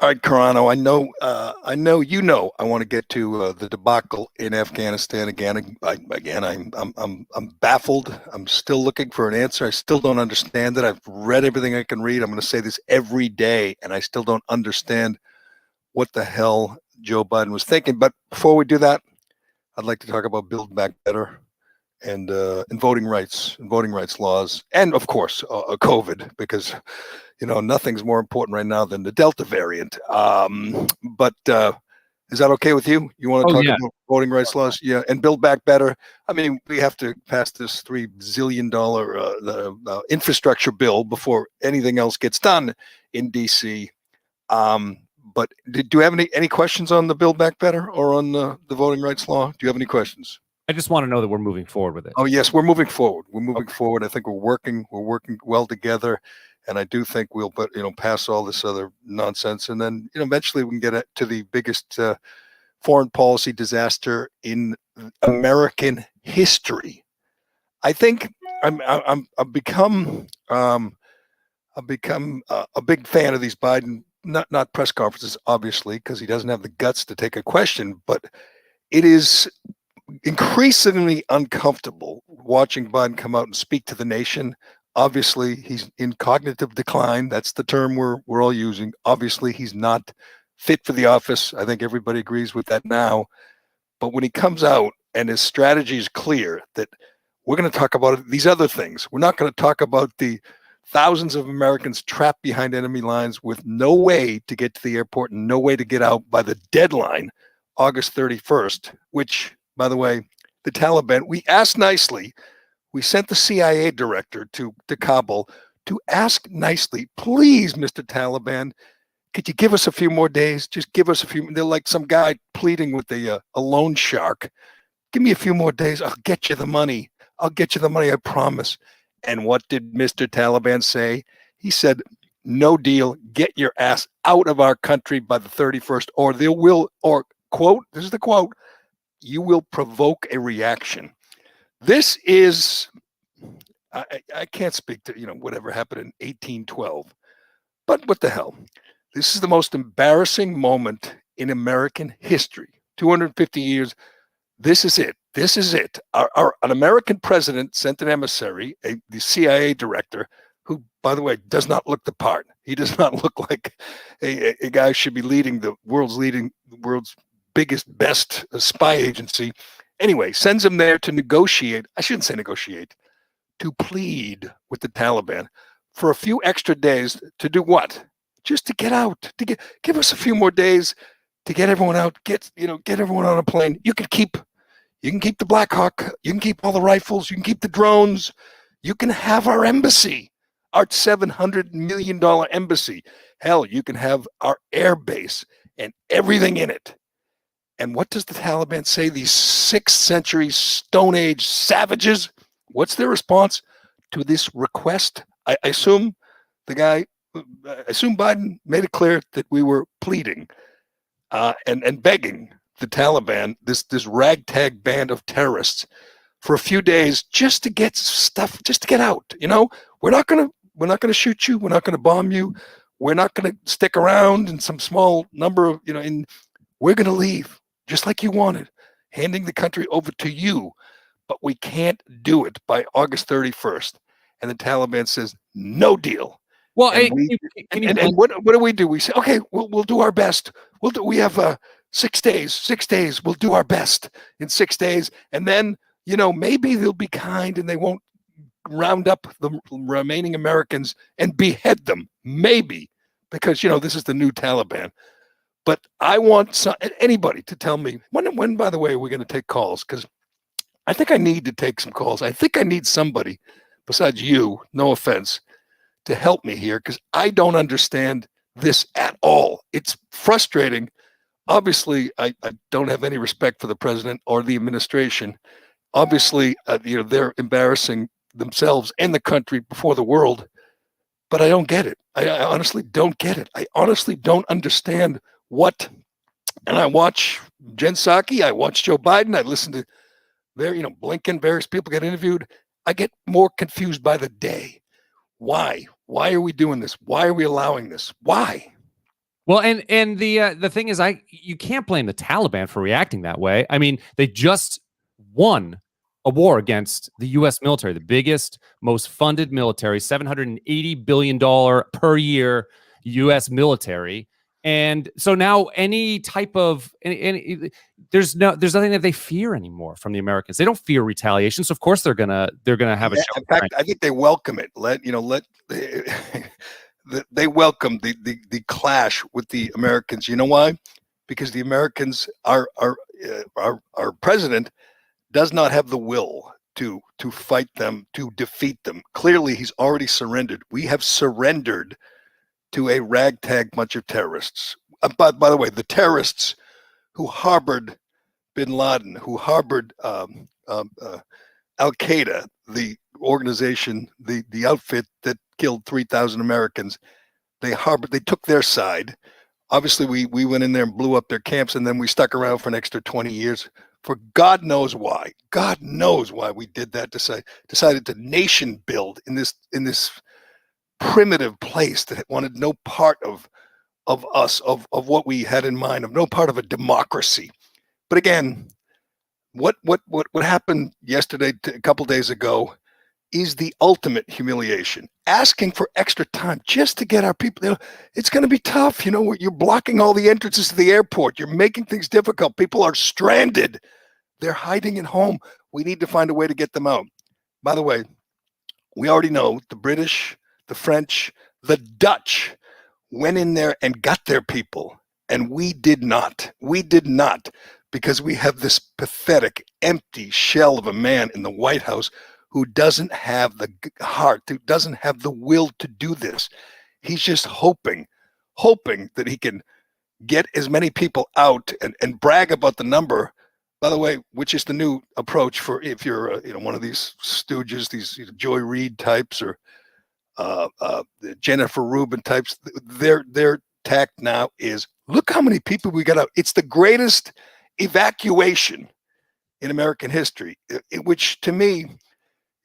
All right, Carano. I want to get to the debacle in Afghanistan again. I'm baffled. I'm still looking for an answer. I still don't understand it. I've read everything I can read. I'm going to say this every day, and I still don't understand what the hell Joe Biden was thinking. But before we do that, I'd like to talk about Build Back Better and voting rights laws, and of course COVID, because nothing's more important right now than the Delta variant. But is that okay with you? You want to Oh talk yeah. about voting rights laws? Yeah, and Build Back Better. I mean, we have to pass this $3 zillion infrastructure bill before anything else gets done in DC. But do you have any questions on the Build Back Better or on the voting rights law? Do you have any questions? I just want to know that we're moving forward with it. Oh yes, we're moving forward. We're moving forward. I think we're working well together, and I do think we'll pass all this other nonsense, and then eventually we can get to the biggest foreign policy disaster in American history. I think I've become a big fan of these Biden not press conferences, obviously, because he doesn't have the guts to take a question, but it is increasingly uncomfortable watching Biden come out and speak to the nation. Obviously, he's in cognitive decline. That's the term we're all using. Obviously, he's not fit for the office. I think everybody agrees with that now. But when he comes out and his strategy is clear that we're going to talk about these other things, we're not going to talk about the thousands of Americans trapped behind enemy lines with no way to get to the airport and no way to get out by the deadline, August 31st, which, by the way, the Taliban, we asked nicely, we sent the CIA director to Kabul to ask nicely, please, Mr. Taliban, could you give us a few more days? Just give us a few. They're like some guy pleading with a loan shark. Give me a few more days. I'll get you the money. I'll get you the money, I promise. And what did Mr. Taliban say? He said, no deal. Get your ass out of our country by the 31st, or they will, or quote, this is the quote, you will provoke a reaction. This is, I can't speak to, whatever happened in 1812, but what the hell? This is the most embarrassing moment in American history. 250 years. This is it. This is it. An American president sent an emissary, the CIA director, who, by the way, does not look the part. He does not look like a guy who should be leading the world's biggest, best spy agency. Anyway, sends him there to negotiate. I shouldn't say negotiate, to plead with the Taliban for a few extra days to do what? Just to get out, give us a few more days to get everyone out, get everyone on a plane. You can keep the Black Hawk, you can keep all the rifles, you can keep the drones, you can have our embassy, our $700 million embassy. Hell, you can have our air base and everything in it. And what does the Taliban say? These 6th century Stone Age savages, what's their response to this request? I assume Biden made it clear that we were pleading and begging the Taliban, this ragtag band of terrorists, for a few days just to get stuff, just to get out. We're not gonna shoot you. We're not gonna bomb you. We're not gonna stick around in some small number of, and we're gonna leave just like you wanted, handing the country over to you. But we can't do it by August 31st. And the Taliban says, no deal. Well, and what do we do? We say, okay, we'll do our best. We have 6 days. 6 days. We'll do our best in 6 days, and then maybe they'll be kind and they won't round up the remaining Americans and behead them. Maybe, because this is the new Taliban. But I want anybody to tell me when. By the way, we're going to take calls, because I think I need to take some calls. I think I need somebody besides you. No offense, to help me here, because I don't understand this at all. It's frustrating. Obviously, I don't have any respect for the president or the administration. Obviously, they're embarrassing themselves and the country before the world, but I don't get it. I honestly don't get it. I honestly don't understand what. And I watch Jen Psaki, I watch Joe Biden, I listen to Blinken, various people get interviewed. I get more confused by the day. Why? Why are we doing this? Why are we allowing this? Why? Well, and the thing is, you can't blame the Taliban for reacting that way. I mean, they just won a war against the U.S. military, the biggest, most funded military, $780 billion per year U.S. military, and so now any type of there's nothing that they fear anymore from the Americans. They don't fear retaliation, so of course they're gonna have a show. In fact, I think they welcome it. They welcome the clash with the Americans. You know why? Because the Americans, our president, does not have the will to fight them, to defeat them. Clearly, he's already surrendered. We have surrendered to a ragtag bunch of terrorists. By the way, the terrorists who harbored bin Laden, who harbored Al Qaeda, the organization, the outfit that killed 3,000 Americans, they took their side. Obviously, we went in there and blew up their camps, and then we stuck around for an extra 20 years for God knows why. God knows why we did that. Decided to nation build in this primitive place that wanted no part of us, of what we had in mind, of no part of a democracy. But again, what happened yesterday, a couple days ago, is the ultimate humiliation. Asking for extra time just to get our people. It's going to be tough. You're blocking all the entrances to the airport. You're making things difficult. People are stranded. They're hiding at home. We need to find a way to get them out. By the way, we already know the British, the French, the Dutch went in there and got their people, and we did not. We did not, because we have this pathetic, empty shell of a man in the White House who doesn't have the heart, who doesn't have the will to do this. He's just hoping that he can get as many people out and brag about the number, by the way, which is the new approach for if you're one of these stooges, these Joy Reid types or Jennifer Rubin types. Their tact now is, look how many people we got out. It's the greatest evacuation in American history, which to me,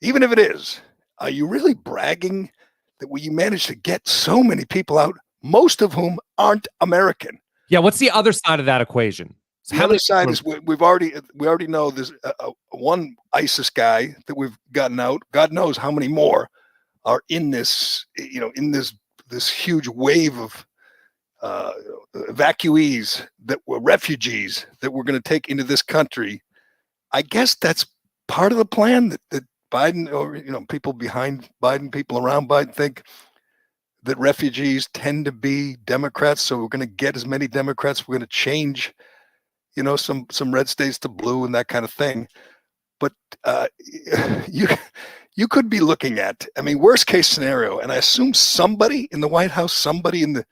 even if it is, are you really bragging that you managed to get so many people out, most of whom aren't American? Yeah, what's the other side of that equation? The other side is we already know there's one ISIS guy that we've gotten out. God knows how many more are in this, in this huge wave of evacuees that were refugees that we're going to take into this country. I guess that's part of the plan that Biden, or people behind Biden, people around Biden, think that refugees tend to be Democrats, so we're going to get as many Democrats. We're going to change, some red states to blue and that kind of thing. But you could be looking at, worst case scenario, and I assume somebody in the White House, somebody in the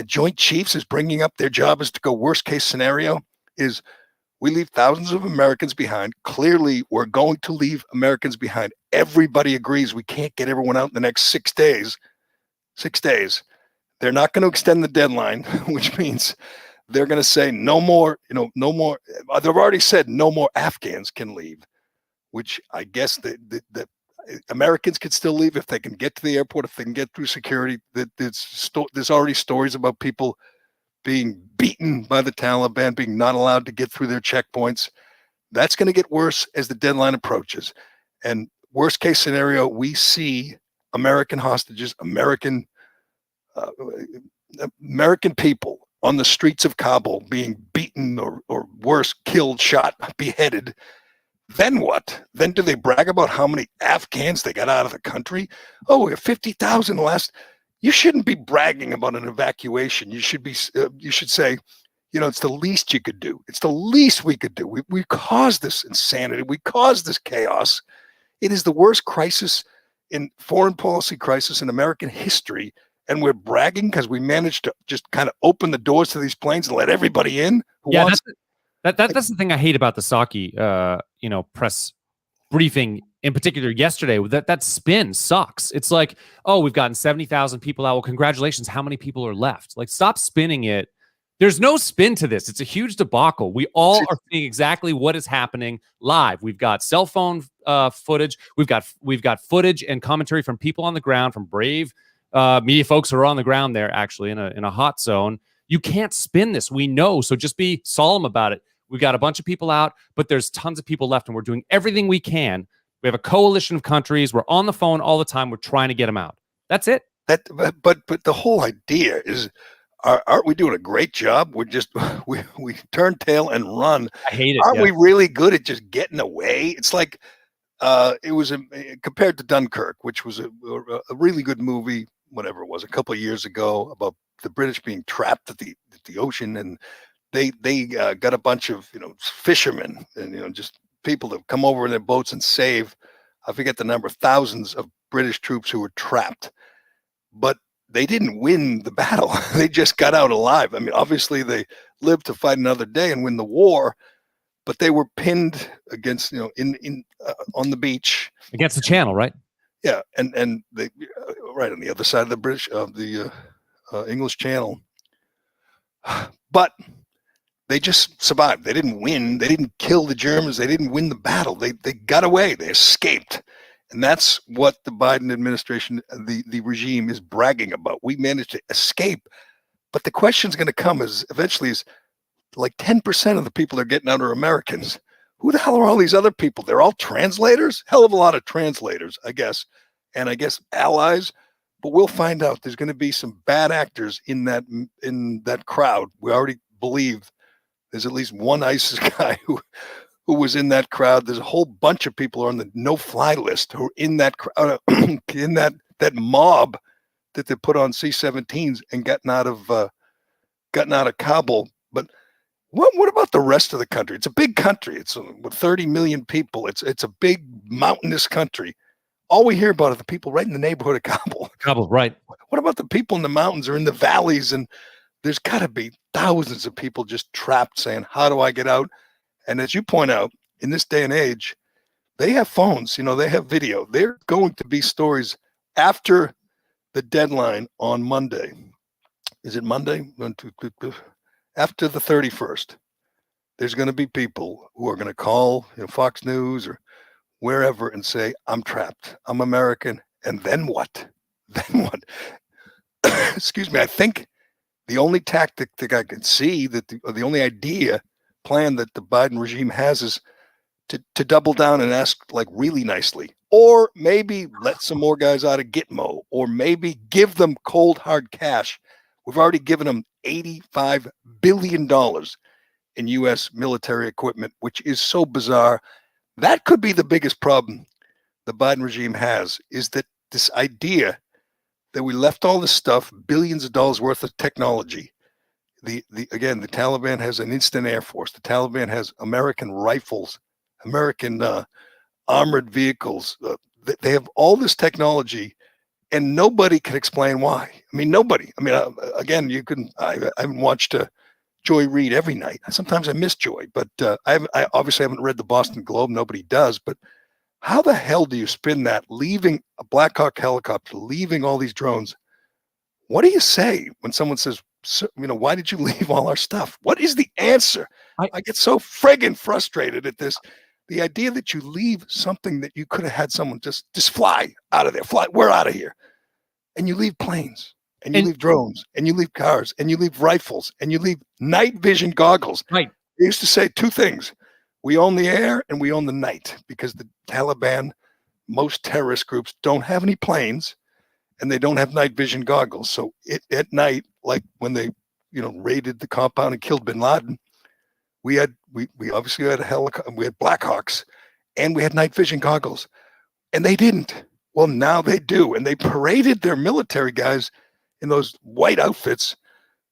Joint Chiefs is bringing up their job is to go worst case scenario is, we leave thousands of Americans behind. Clearly, we're going to leave Americans behind. Everybody agrees we can't get everyone out in the next 6 days. 6 days. They're not going to extend the deadline, which means they're going to say no more, no more. They've already said no more Afghans can leave, which I guess the Americans can still leave if they can get to the airport, if they can get through security. There's already stories about people being beaten by the Taliban, being not allowed to get through their checkpoints. That's going to get worse as the deadline approaches. And worst case scenario, we see American hostages, American people on the streets of Kabul being beaten or worse, killed, shot, beheaded. Then what? Then do they brag about how many Afghans they got out of the country? Oh, we have 50,000 last. You shouldn't be bragging about an evacuation. You should say, it's the least you could do. It's the least we could do. We caused this insanity. We caused this chaos. It is the worst crisis in foreign policy crisis in American history. And we're bragging because we managed to just kind of open the doors to these planes and let everybody in. That's the thing I hate about the Psaki, press briefing in particular yesterday. That spin sucks. It's like, oh, we've gotten 70,000 people out. Well, congratulations. How many people are left? Like, stop spinning it. There's no spin to this. It's a huge debacle. We all are seeing exactly what is happening live. We've got cell phone footage. We've got footage and commentary from people on the ground, from brave media folks who are on the ground there, actually in a hot zone. You can't spin this. We know. So just be solemn about it. We've got a bunch of people out, but there's tons of people left, and we're doing everything we can. We have a coalition of countries. We're on the phone all the time. We're trying to get them out. That's it. But the whole idea is, aren't we doing a great job? We're just we turn tail and run. I hate it. Aren't we really good at just getting away? It's like it was compared to Dunkirk, which was a really good movie, whatever it was, a couple of years ago, about the British being trapped at the ocean, and they got a bunch of fishermen and just people that come over in their boats and save, I forget the number, thousands of British troops who were trapped. But they didn't win the battle. They just got out alive. I mean, obviously they lived to fight another day and win the war, but they were pinned against, on the beach against the channel, right? Yeah, and they right on the other side of the British English Channel. But they just survived. They didn't win. They didn't kill the Germans. They didn't win the battle. They got away. They escaped. And that's what the Biden administration, the regime, is bragging about. We managed to escape. But the question's going to come eventually is like 10% of the people they're getting out are Americans. Who the hell are all these other people? They're all translators? Hell of a lot of translators, I guess. And I guess allies. But we'll find out. There's going to be some bad actors in that crowd. We already believe there's at least one ISIS guy who was in that crowd. There's a whole bunch of people on the no-fly list who are in that crowd, in that mob that they put on C-17s and gotten out of Kabul. But what about the rest of the country? It's a big country. It's with 30 million people. It's a big mountainous country. All we hear about are the people right in the neighborhood of Kabul. Kabul, right? What about the people in the mountains or in the valleys? And there's got to be thousands of people just trapped saying, how do I get out? And as you point out, in this day and age, they have phones, they have video. There are going to be stories after the deadline on Monday. Is it Monday? After the 31st, there's going to be people who are going to call Fox News or wherever and say, I'm trapped. I'm American. And then what? Then what? Excuse me. I think the only tactic that I can see, that the only plan that the Biden regime has is to double down and ask like really nicely, or maybe let some more guys out of Gitmo, or maybe give them cold hard cash. We've already given them $85 billion in U.S. military equipment, which is so bizarre. That could be the biggest problem the Biden regime has, is that this idea that we left all this stuff, billions of dollars worth of technology. Again, the Taliban has an instant air force. The Taliban has American rifles, American armored vehicles. They have all this technology, and nobody can explain why. I mean, nobody. I mean, again, I haven't watched Joy Reid every night. Sometimes I miss Joy, but I obviously haven't read the Boston Globe. Nobody does. But how the hell do you spin that, leaving a Black Hawk helicopter, leaving all these drones? What do you say when someone says, why did you leave all our stuff? What is the answer? I get so friggin' frustrated at this. The idea that you leave something that you could have had someone just fly out of there. We're out of here. And you leave planes, and you leave drones, and you leave cars, and you leave rifles, and you leave night vision goggles. Right. They used to say two things. We own the air and we own the night, because the Taliban, most terrorist groups, don't have any planes and they don't have night vision goggles. So at night, like when they, raided the compound and killed bin Laden, we obviously had a helicopter, we had Black Hawks, and we had night vision goggles, and they didn't. Well, now they do. And they paraded their military guys in those white outfits,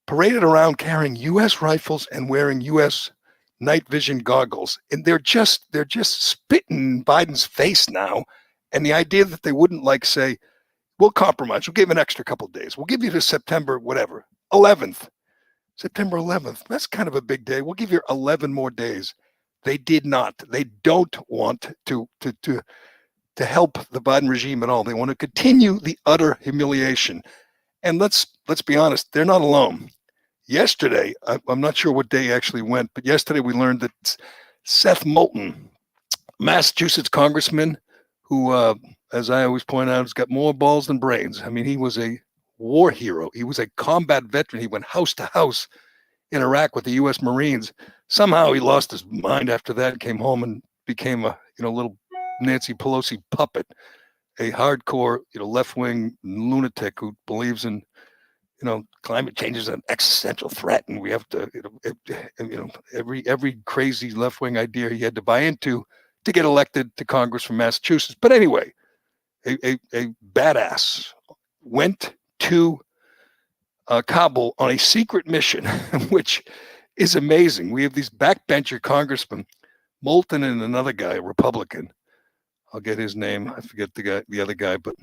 paraded around carrying U.S. rifles and wearing U.S. night vision goggles. And they're just spitting in Biden's face now. And the idea that they wouldn't say, we'll compromise. We'll give an extra couple of days. We'll give you to September, 11th. September 11th. That's kind of a big day. We'll give you 11 more days. They did not. They don't want to help the Biden regime at all. They want to continue the utter humiliation. And let's be honest, they're not alone. Yesterday, I'm not sure what day actually went, but yesterday we learned that Seth Moulton, Massachusetts congressman, who, as I always point out, has got more balls than brains. I mean, he was a war hero. He was a combat veteran. He went house to house in Iraq with the U.S. Marines. Somehow he lost his mind after that, came home and became a little Nancy Pelosi puppet, a hardcore left-wing lunatic who believes in climate change is an existential threat, and we have to every crazy left-wing idea he had to buy into to get elected to Congress from Massachusetts. But anyway, a badass went to Kabul on a secret mission, which is amazing. We have these backbencher congressmen, Moulton and another guy, a Republican. I'll get his name. I forget the other guy, but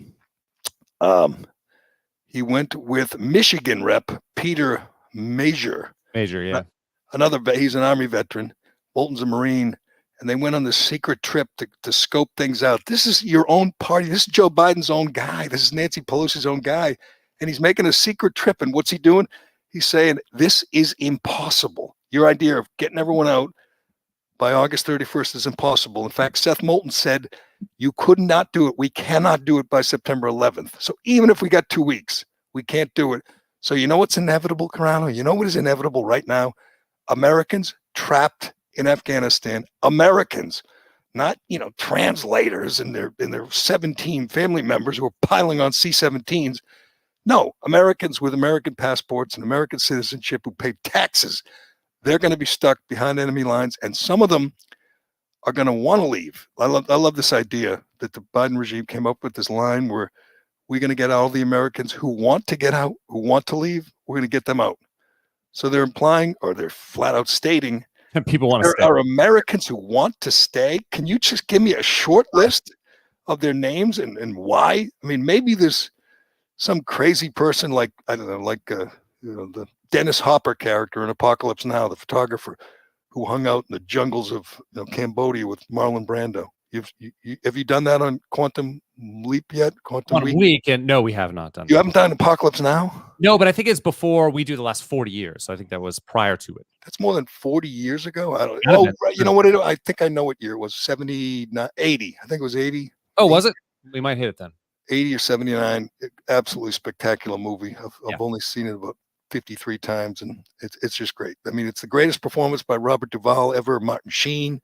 he went with Michigan Rep Peter Major. Major, yeah. He's an Army veteran. Moulton's a Marine. And they went on this secret trip to scope things out. This is your own party. This is Joe Biden's own guy. This is Nancy Pelosi's own guy. And he's making a secret trip. And what's he doing? He's saying, this is impossible. Your idea of getting everyone out by August 31st is impossible. In fact, Seth Moulton said, you could not do it. We cannot do it by September 11th. So even if we got 2 weeks, we can't do it. So you know what's inevitable, Carano? You know what is inevitable right now? Americans trapped in Afghanistan. Americans, not translators and their 17 family members who are piling on C-17s. No, Americans with American passports and American citizenship who pay taxes. They're going to be stuck behind enemy lines, and some of them are going to want to leave. I love this idea that the Biden regime came up with, this line where we're going to get all the Americans who want to get out, who want to leave, we're going to get them out. So they're implying, or they're flat out stating, and people want to stay. There are Americans who want to stay. Can you just give me a short list of their names and why? I mean, maybe there's some crazy person like, I don't know, like the Dennis Hopper character in Apocalypse Now, the photographer who hung out in the jungles of Cambodia with Marlon Brando. Have you done that on Quantum Leap yet? Quantum Week? And no, we have not done. You haven't done Apocalypse Now? No, but I think it's before we do the last 40 years. So I think that was prior to it. That's more than 40 years ago. I don't know. Oh, right. You know what? I think I know what year it was. 79, 80. I think it was 80. Oh, was it? We might hit it then. 80 or 79. Absolutely spectacular movie. I've only seen it about 53 times, and it's just great. I mean, it's the greatest performance by Robert Duvall ever. Martin Sheen,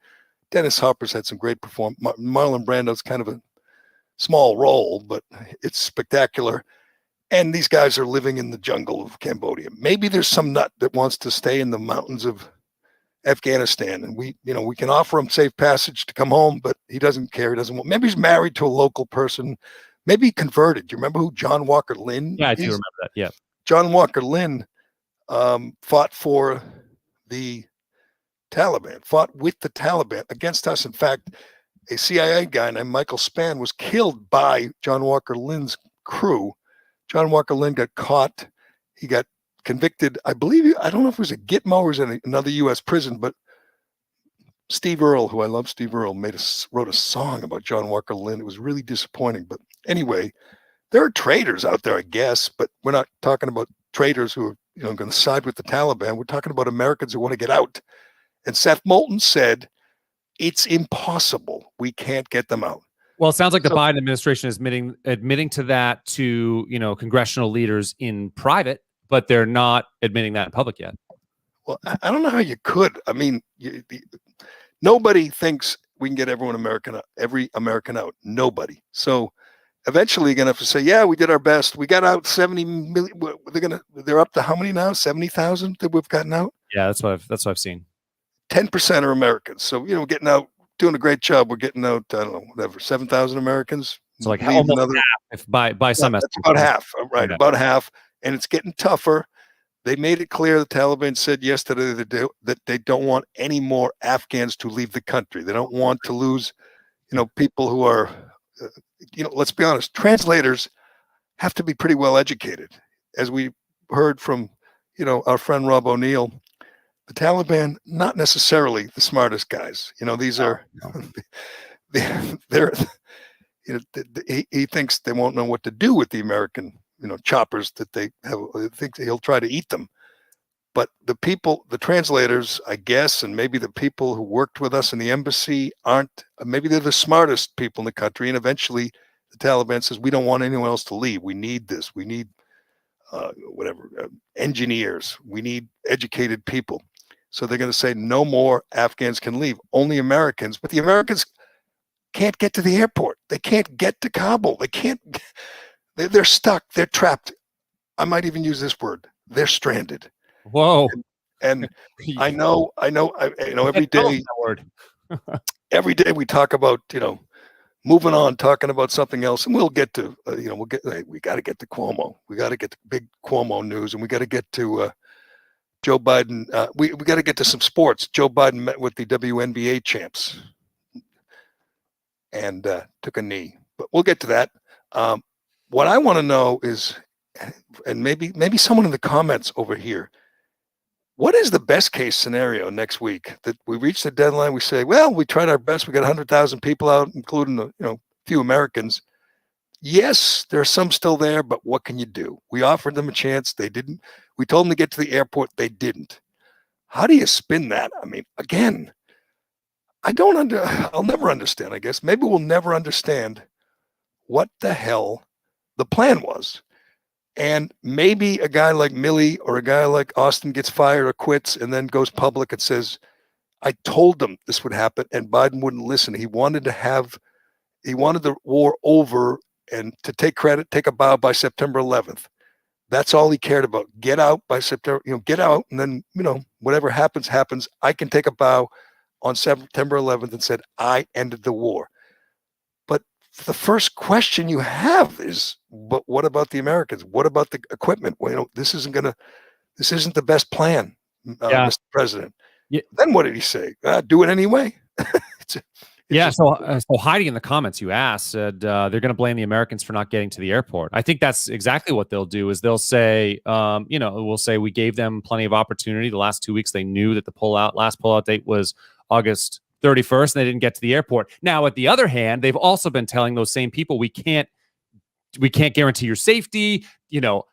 Dennis Hopper's had some great performance. Marlon Brando's kind of a small role, but it's spectacular. And these guys are living in the jungle of Cambodia. Maybe there's some nut that wants to stay in the mountains of Afghanistan, and we can offer him safe passage to come home, but he doesn't care. He doesn't want. Maybe he's married to a local person. Maybe he converted. Do you remember who John Walker Lynn? Yeah, I do remember that. Yeah. John Walker Lynn fought for the Taliban, fought with the Taliban against us. In fact, a CIA guy named Michael Spann was killed by John Walker Lynn's crew. John Walker Lynn got caught. He got convicted. I don't know if it was a Gitmo or was in another U.S. prison, but Steve Earle, who I love, Steve Earle, wrote a song about John Walker Lynn. It was really disappointing. But anyway, there are traitors out there, I guess, but we're not talking about traitors who are going to side with the Taliban. We're talking about Americans who want to get out. And Seth Moulton said, it's impossible. We can't get them out. Well, it sounds like the Biden administration is admitting to that to congressional leaders in private, but they're not admitting that in public yet. Well, I don't know how you could. I mean, nobody thinks we can get every American out. Nobody. So eventually you're going to have to say, yeah, we did our best. We got out 70 million. They're up to how many now? 70,000 that we've gotten out? Yeah, that's what I've seen. 10% are Americans. So, getting out, doing a great job. We're getting out, I don't know, whatever, 7,000 Americans. So like almost half, if by some estimates. That's about half, right? About half. And it's getting tougher. They made it clear, the Taliban said yesterday that they don't want any more Afghans to leave the country. They don't want to lose, people who are, let's be honest, translators have to be pretty well educated. As we heard from, our friend Rob O'Neill, the Taliban, not necessarily the smartest guys. These are, they're he thinks they won't know what to do with the American, choppers that they have. I think he'll try to eat them. But the translators, I guess, and maybe the people who worked with us in the embassy maybe they're the smartest people in the country. And eventually the Taliban says, we don't want anyone else to leave. We need this. We need whatever, engineers. We need educated people. So they're going to say no more Afghans can leave, only Americans. But the Americans can't get to the airport. They can't get to Kabul. They can't. They're stuck. They're trapped. I might even use this word. They're stranded. Whoa. And I know. Every Tell us day, that word. every day we talk about, moving on, talking about something else, and we'll get to, we got to get to Cuomo. We got to get the big Cuomo news, and we got to get to Joe Biden. We got to get to some sports. Joe Biden met with the WNBA champs and took a knee, but we'll get to that. What I want to know is, and maybe someone in the comments over here, what is the best case scenario next week? That we reach the deadline, we say, well, we tried our best. We got 100,000 people out, including a few Americans. Yes, there are some still there, but what can you do? We offered them a chance. They didn't. We told them to get to the airport. They didn't. How do you spin that? I mean, again, I'll never understand, I guess. Maybe we'll never understand what the hell the plan was. And maybe a guy like Milley or a guy like Austin gets fired or quits and then goes public and says, I told them this would happen, and Biden wouldn't listen. He wanted the war over and to take credit, take a bow by September 11th. That's all he cared about. Get out by September, get out. And then, whatever happens, happens. I can take a bow on September 11th and said, I ended the war. But the first question you have is, but what about the Americans? What about the equipment? Well, this isn't the best plan, Mr. President. Yeah. Then what did he say? Do it anyway. So Heidi in the comments, you asked, said they're going to blame the Americans for not getting to the airport. I think that's exactly what they'll do. Is they'll say, we'll say we gave them plenty of opportunity. The last 2 weeks, they knew that the last pullout date was August 31st, and they didn't get to the airport. Now, at the other hand, they've also been telling those same people, we can't guarantee your safety,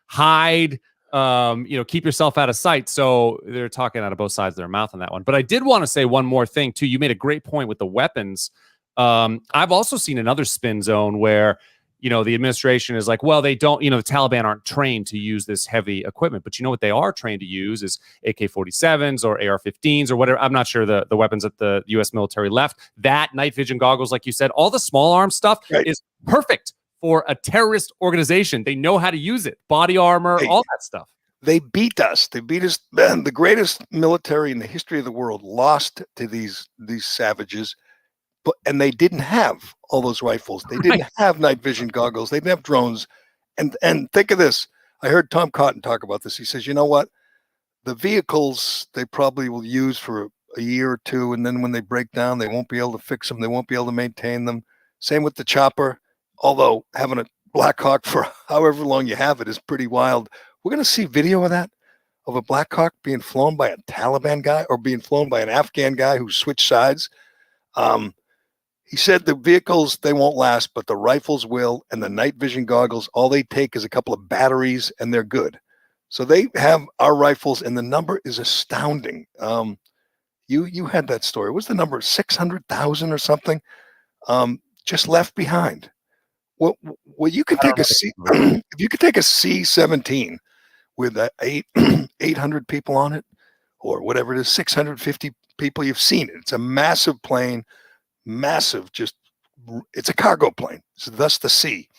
hide, keep yourself out of sight. So they're talking out of both sides of their mouth on that one. But I did want to say one more thing too. You made a great point with the weapons. I've also seen another spin zone where, the administration is like, well, they don't, the Taliban aren't trained to use this heavy equipment, but what they are trained to use is AK-47s or AR-15s or whatever. I'm not sure the weapons that the U.S. military left. That night vision goggles, like you said, all the small arms stuff is perfect for a terrorist organization. They know how to use it. Body armor, all that stuff. They beat us. Man, the greatest military in the history of the world lost to these savages, and they didn't have all those rifles. They didn't have night vision goggles. They didn't have drones. And think of this. I heard Tom Cotton talk about this. He says, you know what? The vehicles they probably will use for a year or two, and then when they break down, they won't be able to fix them. They won't be able to maintain them. Same with the chopper. Although having a Black Hawk for however long you have it is pretty wild. We're going to see video of that, of a Black Hawk being flown by a Taliban guy or being flown by an Afghan guy who switched sides. He said the vehicles, they won't last, but the rifles will, and the night vision goggles, all they take is a couple of batteries, and they're good. So they have our rifles, and the number is astounding. You had that story. What's the number? 600,000 or something? Just left behind. Well, you can take if you could take a C-17 with 800 people on it, or whatever it is, 650 people, you've seen it. It's a massive plane, it's a cargo plane. So thus the C.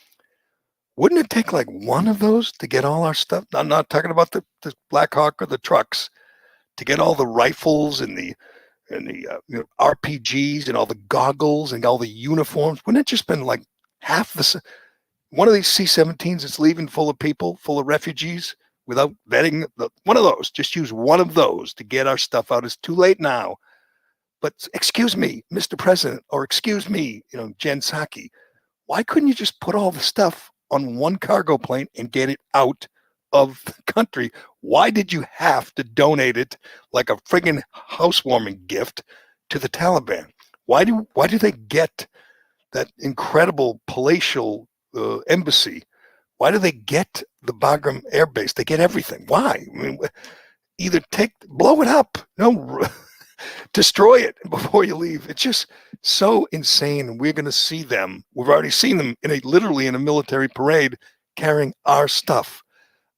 Wouldn't it take like one of those to get all our stuff? I'm not talking about the Black Hawk or the trucks, to get all the rifles and the RPGs and all the goggles and all the uniforms. Wouldn't it just been like half one of these C-17s that's leaving full of people, full of refugees, without vetting one of those? Just use one of those to get our stuff out. It's too late now. But excuse me, Mr. President, or excuse me, Jen Psaki, why couldn't you just put all the stuff on one cargo plane and get it out of the country? Why did you have to donate it like a friggin' housewarming gift to the Taliban? Why do they get that incredible palatial embassy? Why do they get the Bagram Air Base? They get everything. Why? I mean, either blow it up, destroy it before you leave. It's just so insane. And we're going to see them. We've already seen them literally in a military parade carrying our stuff.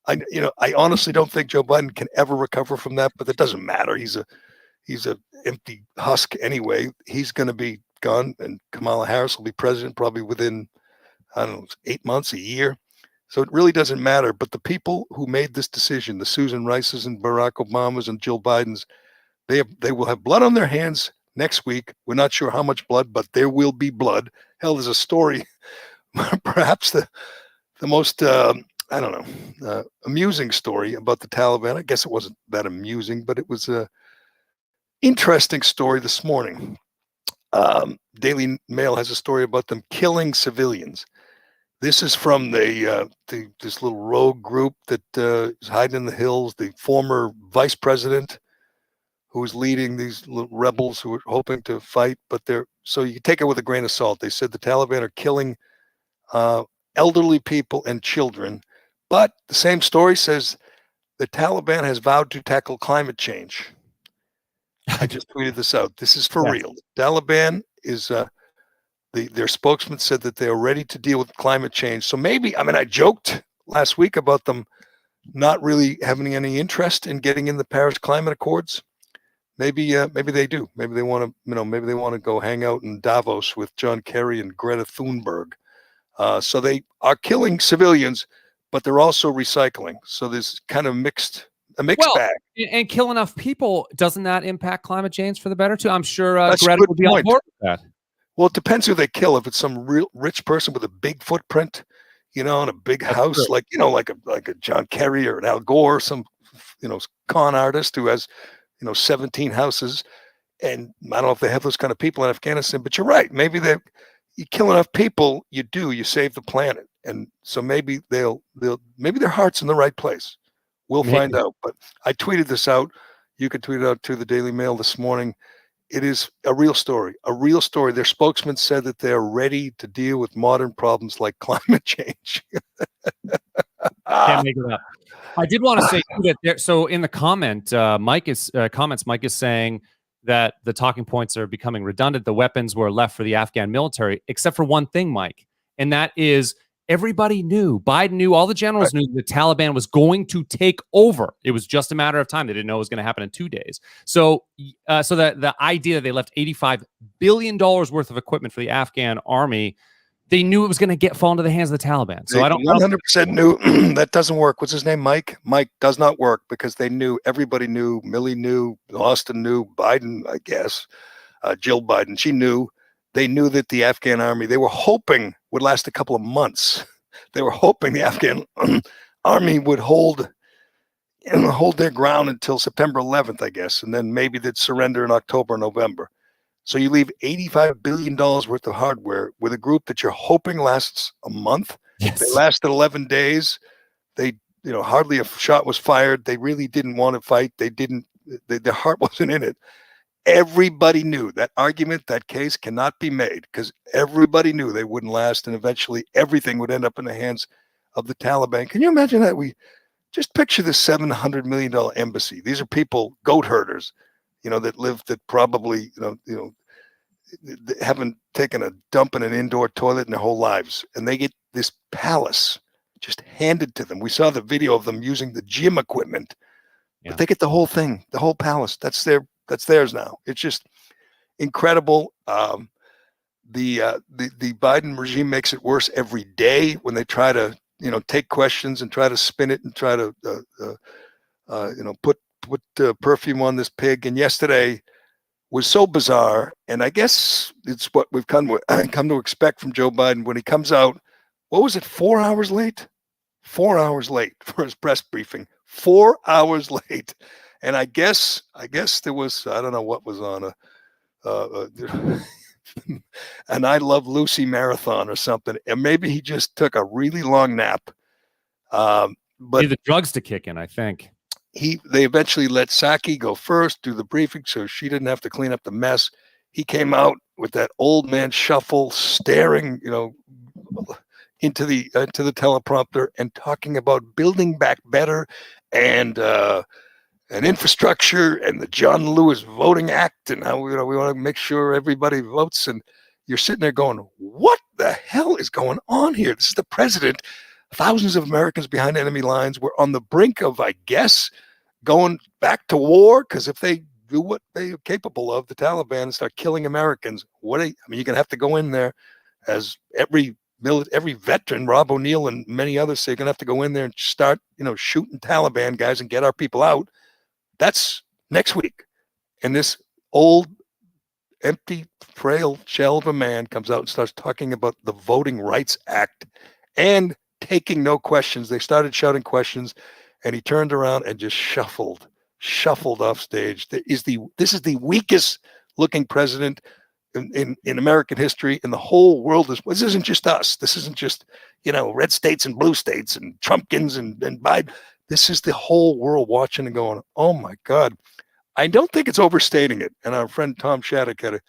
I honestly don't think Joe Biden can ever recover from that, but that doesn't matter. He's a empty husk anyway. He's going to be gone, and Kamala Harris will be president probably within, I don't know, 8 months, a year. So it really doesn't matter. But the people who made this decision, the Susan Rices and Barack Obamas and Jill Bidens, they will have blood on their hands next week. We're not sure how much blood, but there will be blood. Hell, there's a story, perhaps the most I don't know, amusing story about the Taliban. I guess it wasn't that amusing, but it was a interesting story this morning. Daily Mail has a story about them killing civilians. This is from this little rogue group that is hiding in the hills. The former vice president who was leading these little rebels who were hoping to fight, but so you take it with a grain of salt. They said the Taliban are killing elderly people and children, but the same story says the Taliban has vowed to tackle climate change. I just tweeted this out. This is for real. Taliban is their spokesman said that they are ready to deal with climate change. So maybe, I joked last week about them not really having any interest in getting in the Paris Climate Accords. Maybe they do. Maybe they want to, maybe they want to go hang out in Davos with John Kerry and Greta Thunberg. So they are killing civilians, but they're also recycling. So there's kind of a mixed bag. And kill enough people, doesn't that impact climate change for the better too? I'm sure That's Greta would be on board with that. Well, it depends who they kill. If it's some real rich person with a big footprint, and a big house, like a John Kerry or an Al Gore, some con artist who has 17 houses, and I don't know if they have those kind of people in Afghanistan. But you're right. Maybe you kill enough people, you save the planet, and so maybe maybe their heart's in the right place. We'll find out. But I tweeted this out. You could tweet it out to the Daily Mail this morning. It is a real story. Their spokesman said that they're ready to deal with modern problems like climate change. Can't make it up. I did want to say that so in the comments, Mike is saying that the talking points are becoming redundant. The weapons were left for the Afghan military, except for one thing, Mike, and that is everybody knew, Biden knew, all the generals knew the Taliban was going to take over. It was just a matter of time. They didn't know it was going to happen in 2 days. So the idea that they left $85 billion worth of equipment for the Afghan army, they knew it was going to fall into the hands of the Taliban. So they I don't 100% knew that doesn't work. What's his name? Mike? Mike does not work because they knew, everybody knew, Millie knew, Austin knew, Biden, I guess, Jill Biden, she knew. They knew that the Afghan army, they were hoping would last a couple of months. They were hoping the Afghan army would hold their ground until September 11th, I guess, and then maybe they'd surrender in October or November. So you leave $85 billion worth of hardware with a group that you're hoping lasts a month. Yes. They lasted 11 days. They, hardly a shot was fired. They really didn't want to fight. Their heart wasn't in it. Everybody knew that argument, that case cannot be made because everybody knew they wouldn't last, and eventually everything would end up in the hands of the Taliban. Can you imagine that? We just picture this $700 million embassy. These are people, goat herders, that probably, they haven't taken a dump in an indoor toilet in their whole lives, and they get this palace just handed to them. We saw the video of them using the gym equipment, but they get the whole thing, the whole palace. That's theirs now. It's just incredible. The Biden regime makes it worse every day when they try to, take questions and try to spin it and try to, put perfume on this pig. And yesterday was so bizarre. And I guess it's what we've come to expect from Joe Biden when he comes out. What was it? 4 hours late? 4 hours late for his press briefing. 4 hours late. And I guess there was, I don't know what was on an I Love Lucy marathon or something. And maybe he just took a really long nap. But the drugs to kick in, I think. They eventually let Psaki go first, do the briefing, so she didn't have to clean up the mess. He came out with that old man shuffle, staring, into the teleprompter and talking about building back better and infrastructure and the John Lewis Voting Act and how we want to make sure everybody votes. And you're sitting there going, what the hell is going on here? This is the president thousands of Americans behind enemy lines. We're on the brink of, I guess, going back to war, because if they do what they're capable of, the Taliban, and start killing Americans, I mean, you're going to have to go in there, as every veteran, Rob O'Neill and many others say, you're going to have to go in there and start, shooting Taliban guys and get our people out. That's next week. And this old, empty, frail shell of a man comes out and starts talking about the Voting Rights Act and taking no questions. They started shouting questions, and he turned around and just shuffled off stage. This is the weakest looking president in American history, and the whole world this isn't just us. This isn't just, red states and blue states and Trumpkins and Biden. This is the whole world watching and going, oh my God. I don't think it's overstating it. And our friend Tom Shattuck had a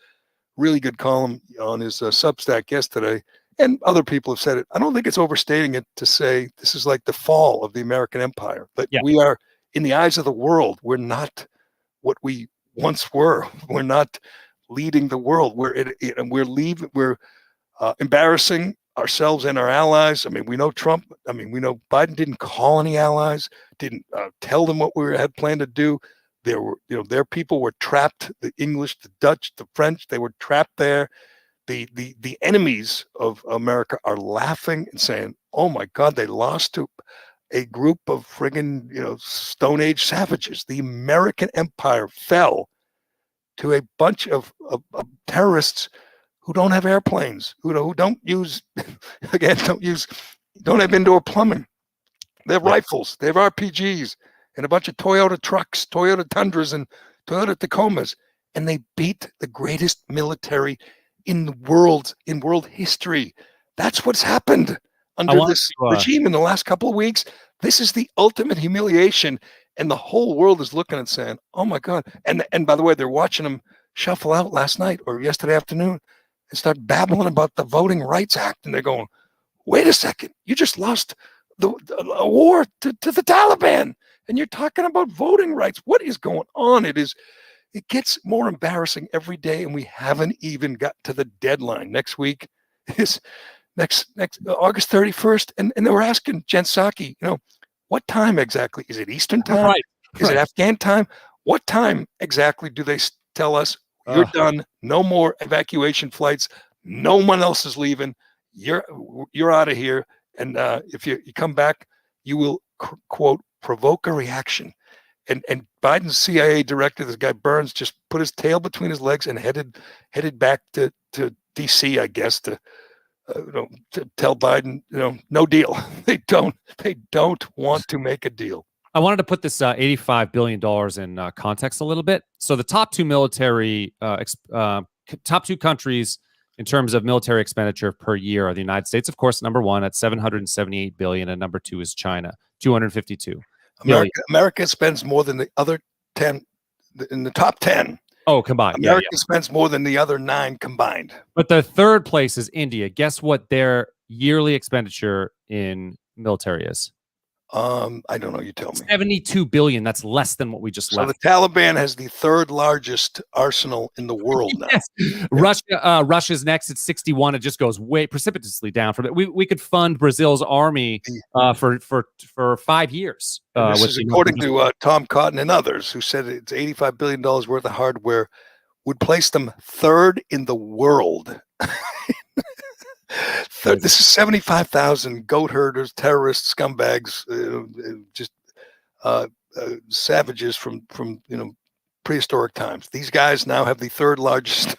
really good column on his Substack yesterday, and other people have said it. I don't think it's overstating it to say this is like the fall of the American empire. But we are, in the eyes of the world, we're not what we once were. We're not leading the world. We're embarrassing ourselves and our allies. I mean, we know Trump. I mean, we know Biden didn't call any allies, didn't tell them what we had planned to do. There were, their people were trapped. The English, the Dutch, the French, they were trapped there. The enemies of America are laughing and saying, "Oh my God, they lost to a group of friggin' Stone Age savages. The American empire fell to a bunch of terrorists who don't have airplanes, who don't use, don't have indoor plumbing. They have rifles, they have RPGs, and a bunch of Toyota trucks, Toyota Tundras and Toyota Tacomas, and they beat the greatest military in world history. That's what's happened under this regime in the last couple of weeks. This is the ultimate humiliation, and the whole world is looking and saying, "Oh my God!" And by the way, they're watching them shuffle out last night or yesterday afternoon and start babbling about the Voting Rights Act, and they're going, "Wait a second, you just lost a war to the Taliban, and you're talking about voting rights. What is going on?" It gets more embarrassing every day, and we haven't even got to the deadline. Next week is next August 31st, and they were asking Jen Psaki, what time exactly? Is it Eastern time? Right. Is it Afghan time? What time exactly do they tell us you're done? No more evacuation flights. No one else is leaving. You're out of here. And if you come back, you will quote provoke a reaction. And Biden's CIA director, this guy Burns, just put his tail between his legs and headed back to DC, I guess, to tell Biden, no deal. They don't want to make a deal. I wanted to put this $85 billion in context a little bit. So the top two top two countries in terms of military expenditure per year are the United States, of course, number one at $778 billion, and number two is China, $252 billion. America spends more than the other 10 in the top 10. Oh, combined. America spends more than the other 9 combined. But the third place is India. Guess what their yearly expenditure in military is? I don't know. You tell me. 72 billion. That's less than what we just left. So the Taliban has the third largest arsenal in the world now. Yes. Russia's next at 61. It just goes way precipitously down from it. We could fund Brazil's army for 5 years. This is according to Tom Cotton and others, who said it's $85 billion worth of hardware would place them third in the world. This is 75,000 goat herders, terrorists, scumbags, just savages from prehistoric times. These guys now have the third largest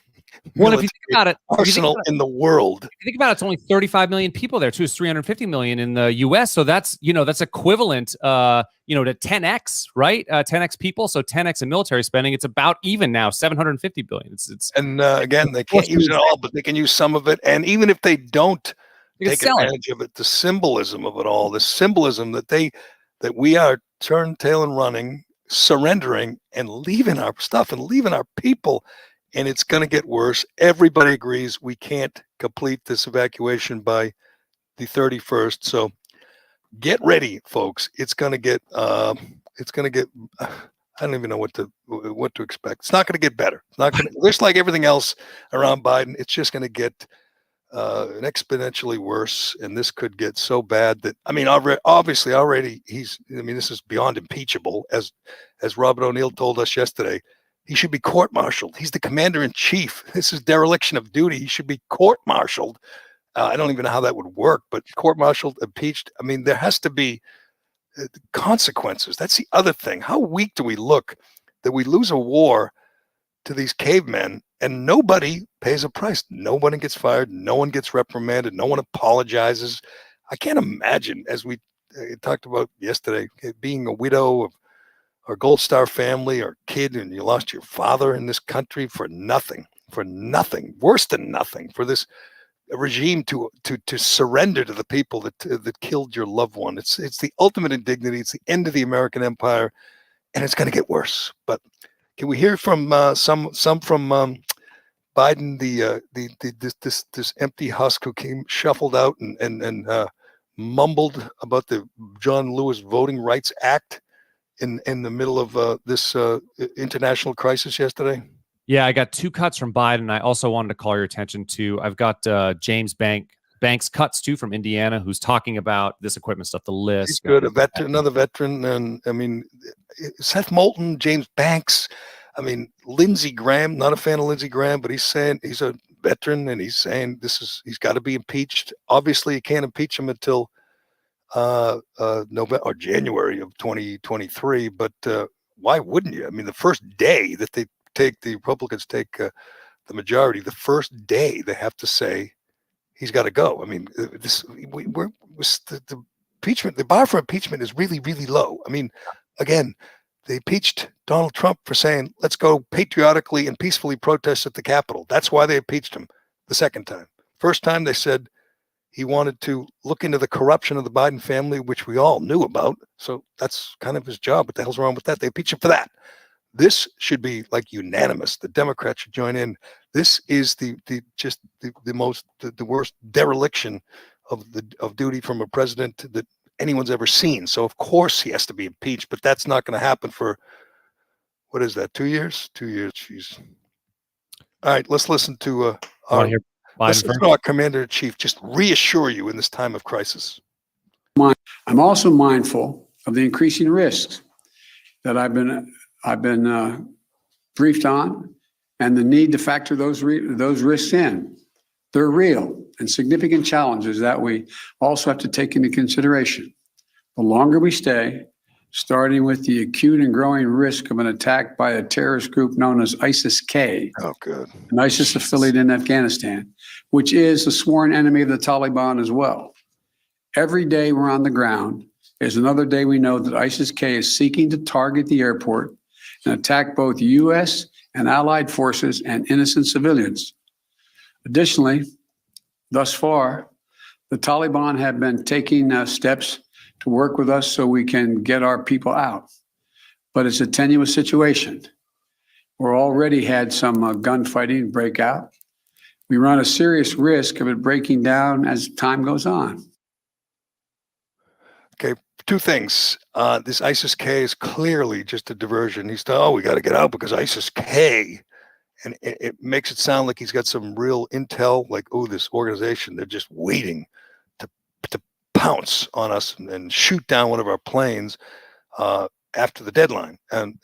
if you think about it, arsenal in the world. If you think about it, it's only 35 million people there too. It's 350 million in the U.S. So that's equivalent to 10x, right? 10x people, so 10x in military spending. It's about even now, 750 billion. Again, they can't use it all, but they can use some of it. And even if they don't take advantage of it, the symbolism of it all, the symbolism that we are turned tail and running, surrendering and leaving our stuff and leaving our people. And it's going to get worse. Everybody agrees we can't complete this evacuation by the 31st. So get ready, folks. It's going to get. I don't even know what to expect. It's not going to get better. It's not going to. Just like everything else around Biden, it's just going to get and exponentially worse. And this could get so bad that, I mean, obviously already this is beyond impeachable. As Robert O'Neill told us yesterday, he should be court-martialed. He's the commander-in-chief. This is dereliction of duty. He should be court-martialed. I don't even know how that would work, but court-martialed, impeached. I mean, there has to be consequences. That's the other thing. How weak do we look that we lose a war to these cavemen and nobody pays a price? Nobody gets fired. No one gets reprimanded. No one apologizes. I can't imagine, as we talked about yesterday, being a widow of our Gold Star family or kid, and you lost your father in this country for nothing, worse than nothing, for this regime to surrender to the people that killed your loved one. It's the ultimate indignity. It's the end of the American empire, and it's going to get worse. But can we hear from some from Biden, this empty husk who came shuffled out and mumbled about the John Lewis Voting Rights Act in the middle of this international crisis yesterday? Yeah, I got two cuts from Biden. I also wanted to call your attention to, I've got James Banks cuts too from Indiana, who's talking about this equipment stuff, the list. He's good, another veteran. And I mean, Seth Moulton, James Banks, I mean, Lindsey Graham, not a fan of Lindsey Graham, but he's saying he's a veteran and he's saying he's got to be impeached. Obviously, you can't impeach him until November or January of 2023. But why wouldn't you? I mean, the first day that the Republicans take the majority, the first day they have to say he's got to go. I mean, the impeachment, the bar for impeachment is really, really low. I mean, again, they impeached Donald Trump for saying, let's go patriotically and peacefully protest at the Capitol. That's why they impeached him the second time. First time they said he wanted to look into the corruption of the Biden family, which we all knew about. So that's kind of his job. What the hell's wrong with that? They impeached him for that. This should be like unanimous. The Democrats should join in. This is the worst dereliction of duty from a president that anyone's ever seen. So of course he has to be impeached, but that's not going to happen for, what is that, 2 years? 2 years. Jeez. All right, let's listen to our commander-in-chief just reassure you in this time of crisis. I'm also mindful of the increasing risks that I've been briefed on, and the need to factor those risks in. They're real and significant challenges that we also have to take into consideration. The longer we stay, starting with the acute and growing risk of an attack by a terrorist group known as ISIS-K, an ISIS affiliate in Afghanistan, which is a sworn enemy of the Taliban as well. Every day we're on the ground is another day we know that ISIS-K is seeking to target the airport and attack both U.S. and allied forces and innocent civilians. Additionally, thus far, the Taliban have been taking steps to work with us so we can get our people out. But it's a tenuous situation. We're already had some gunfighting break out. We run a serious risk of it breaking down as time goes on. Okay, two things. This ISIS-K is clearly just a diversion. He's we got to get out because ISIS-K. And it makes it sound like he's got some real intel, like, oh, this organization, they're just waiting to pounce on us and shoot down one of our planes after the deadline. And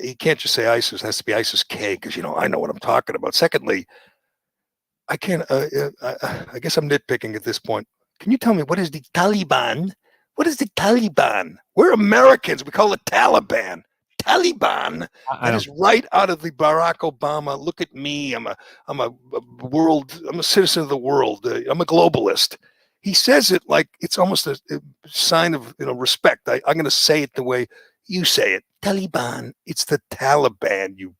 he can't just say ISIS, it has to be ISIS-K because, I know what I'm talking about. Secondly, I can't, I guess I'm nitpicking at this point. Can you tell me what is the Taliban? What is the Taliban? We're Americans. We call it Taliban. Taliban. That is right out of the Barack Obama. Look at me. I'm a citizen of the world. I'm a globalist. He says it like it's almost a sign of respect. I'm going to say it the way you say it. Taliban. It's the Taliban. You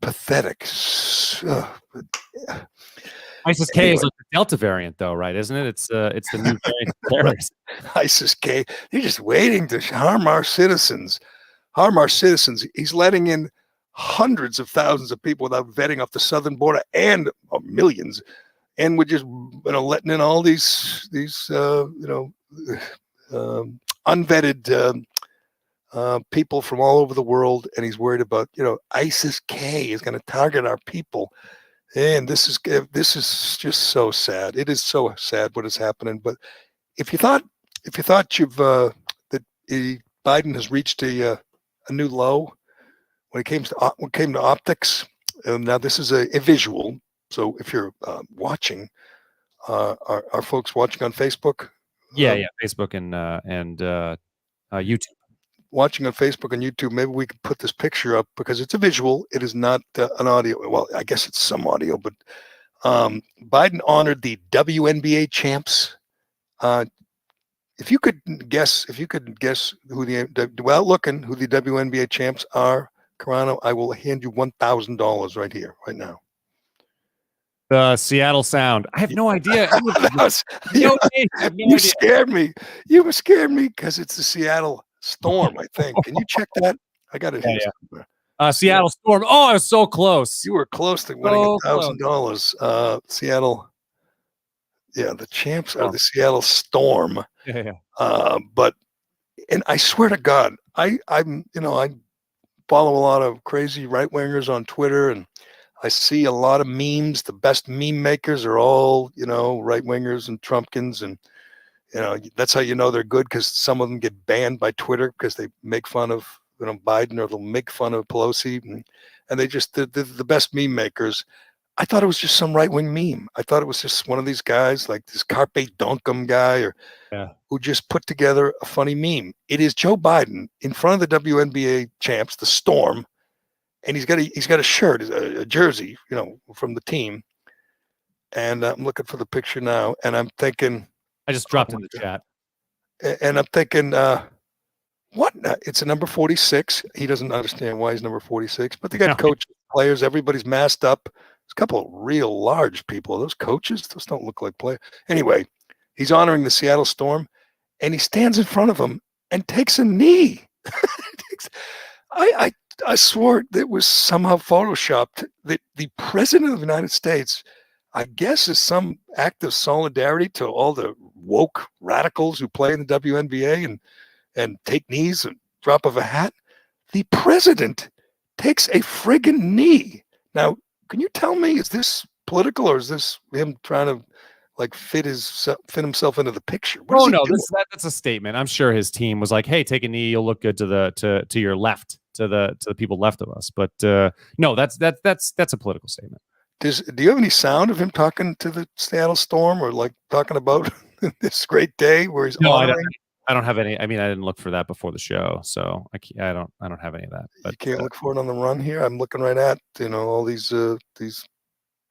pathetic. ISIS-K is like the Delta variant, though, right? Isn't it? It's the new variant. ISIS-K. They're just waiting to harm our citizens. He's letting in hundreds of thousands of people without vetting off the southern border, and millions. And we're just letting in all these unvetted people from all over the world. And he's worried about ISIS-K is going to target our people. And this is just so sad. It is so sad what is happening. But if you thought you've that Biden has reached a new low when it came to optics, now this is a visual. So if you're watching, are folks watching on Facebook? Yeah, Facebook and YouTube. Watching on Facebook and YouTube, maybe we could put this picture up because it's a visual. It is not an audio. Well, I guess it's some audio, but Biden honored the WNBA champs. If you could guess who without looking who the WNBA champs are, Carano, I will hand you $1,000 right here, right now. The Seattle Sound. I have no idea. You scared me. You scared me because it's the Seattle Storm, I think. Can you check that? I got it here. Yeah. Seattle Storm. Oh, I was so close. You were close to winning $1,000. Seattle. Yeah, the champs are the Seattle Storm. Yeah. But I swear to God, I follow a lot of crazy right wingers on Twitter, and I see a lot of memes. The best meme makers are all, right wingers and Trumpkins. And, that's how you know they're good, because some of them get banned by Twitter because they make fun of, Biden, or they'll make fun of Pelosi. And they just, the best meme makers. I thought it was just some right wing meme. I thought it was just one of these guys, like this Carpe Dunkum guy, who just put together a funny meme. It is Joe Biden in front of the WNBA champs, the Storm. And he's got a shirt, a jersey, from the team. And I'm looking for the picture now, and I'm thinking, I just dropped in the chat. And I'm thinking, what? It's a number 46. He doesn't understand why he's number 46, but they got coaches, players, everybody's masked up. There's a couple of real large people. Those coaches, those don't look like players. Anyway, he's honoring the Seattle Storm, and he stands in front of them and takes a knee. I swore it was somehow photoshopped. That the president of the United States, I guess, is some act of solidarity to all the woke radicals who play in the WNBA and take knees and drop of a hat. The president takes a friggin' knee. Now, can you tell me, is this political, or is this him trying to fit himself into the picture? Oh no, that's a statement. I'm sure his team was like, "Hey, take a knee. You'll look good to your left, to the people left of us." But no, that's a political statement. Do you have any sound of him talking to the Seattle Storm, or talking about this great day where he's honoring? I don't have any. I mean, I didn't look for that before the show, so I don't have any of that. But, you can't look for it on the run here. I'm looking right at all these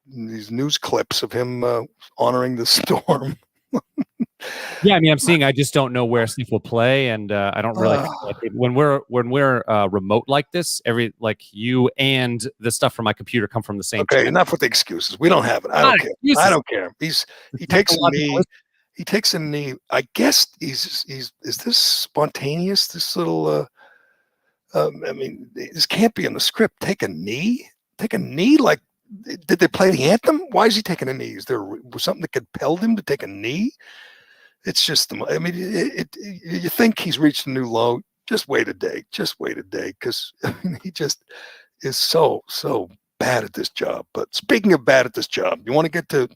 news clips of him honoring the Storm. Yeah, I mean, I'm seeing. I just don't know where Steve will play, and I don't really when we're remote like this. You and the stuff from my computer come from the same. Okay, enough with the excuses. We don't have it. I don't care. He takes a knee. He takes a knee. I guess is this spontaneous? This little. This can't be in the script. Take a knee. Take a knee. Did they play the anthem? Why is he taking a knee? Is there something that compelled him to take a knee? It's just, you think he's reached a new low. Just wait a day. Because he just is so bad at this job. But speaking of bad at this job, you want to get to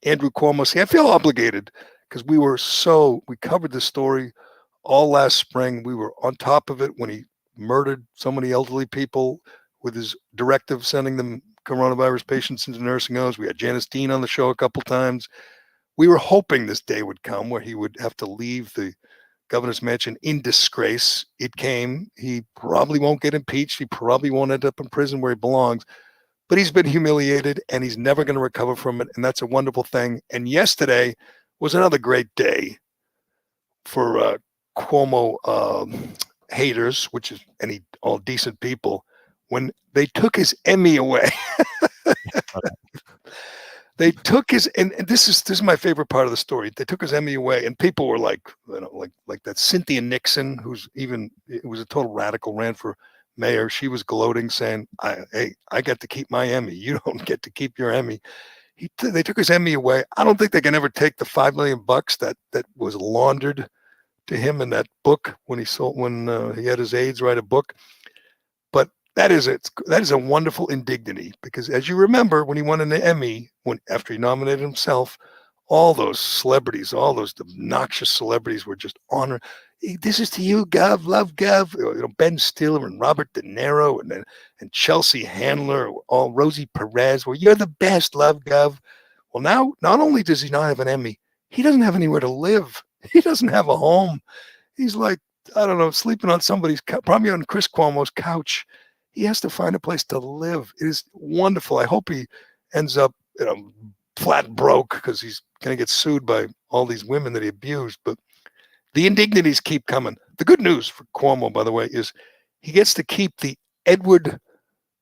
Andrew Cuomo? See, I feel obligated because we covered this story all last spring. We were on top of it when he murdered so many elderly people with his directive sending them coronavirus patients into nursing homes. We had Janice Dean on the show a couple times. We were hoping this day would come where he would have to leave the governor's mansion in disgrace. It came. He probably won't get impeached. He probably won't end up in prison where he belongs. But he's been humiliated, and he's never going to recover from it, and that's a wonderful thing. And yesterday was another great day for Cuomo haters, which is all decent people, when they took his Emmy away. They took his, and this is my favorite part of the story. They took his Emmy away, and people were like that Cynthia Nixon, it was a total radical, ran for mayor. She was gloating, saying, I get to keep my Emmy. You don't get to keep your Emmy. They took his Emmy away. I don't think they can ever take the $5 million that was laundered to him in that book when he had his aides write a book. But That is it. That is a wonderful indignity because, as you remember, when he won an Emmy, after he nominated himself, all those celebrities, all those obnoxious celebrities were just honored. Hey, this is to you, Gov. Love Gov. Ben Stiller and Robert De Niro and Chelsea Handler, all Rosie Perez. Well, you're the best. Love Gov. Well, now not only does he not have an Emmy, he doesn't have anywhere to live. He doesn't have a home. He's like, I don't know, sleeping on somebody's probably on Chris Cuomo's couch. He has to find a place to live. It is wonderful. I hope he ends up, flat broke because he's going to get sued by all these women that he abused. But the indignities keep coming. The good news for Cuomo, by the way, is he gets to keep the Edward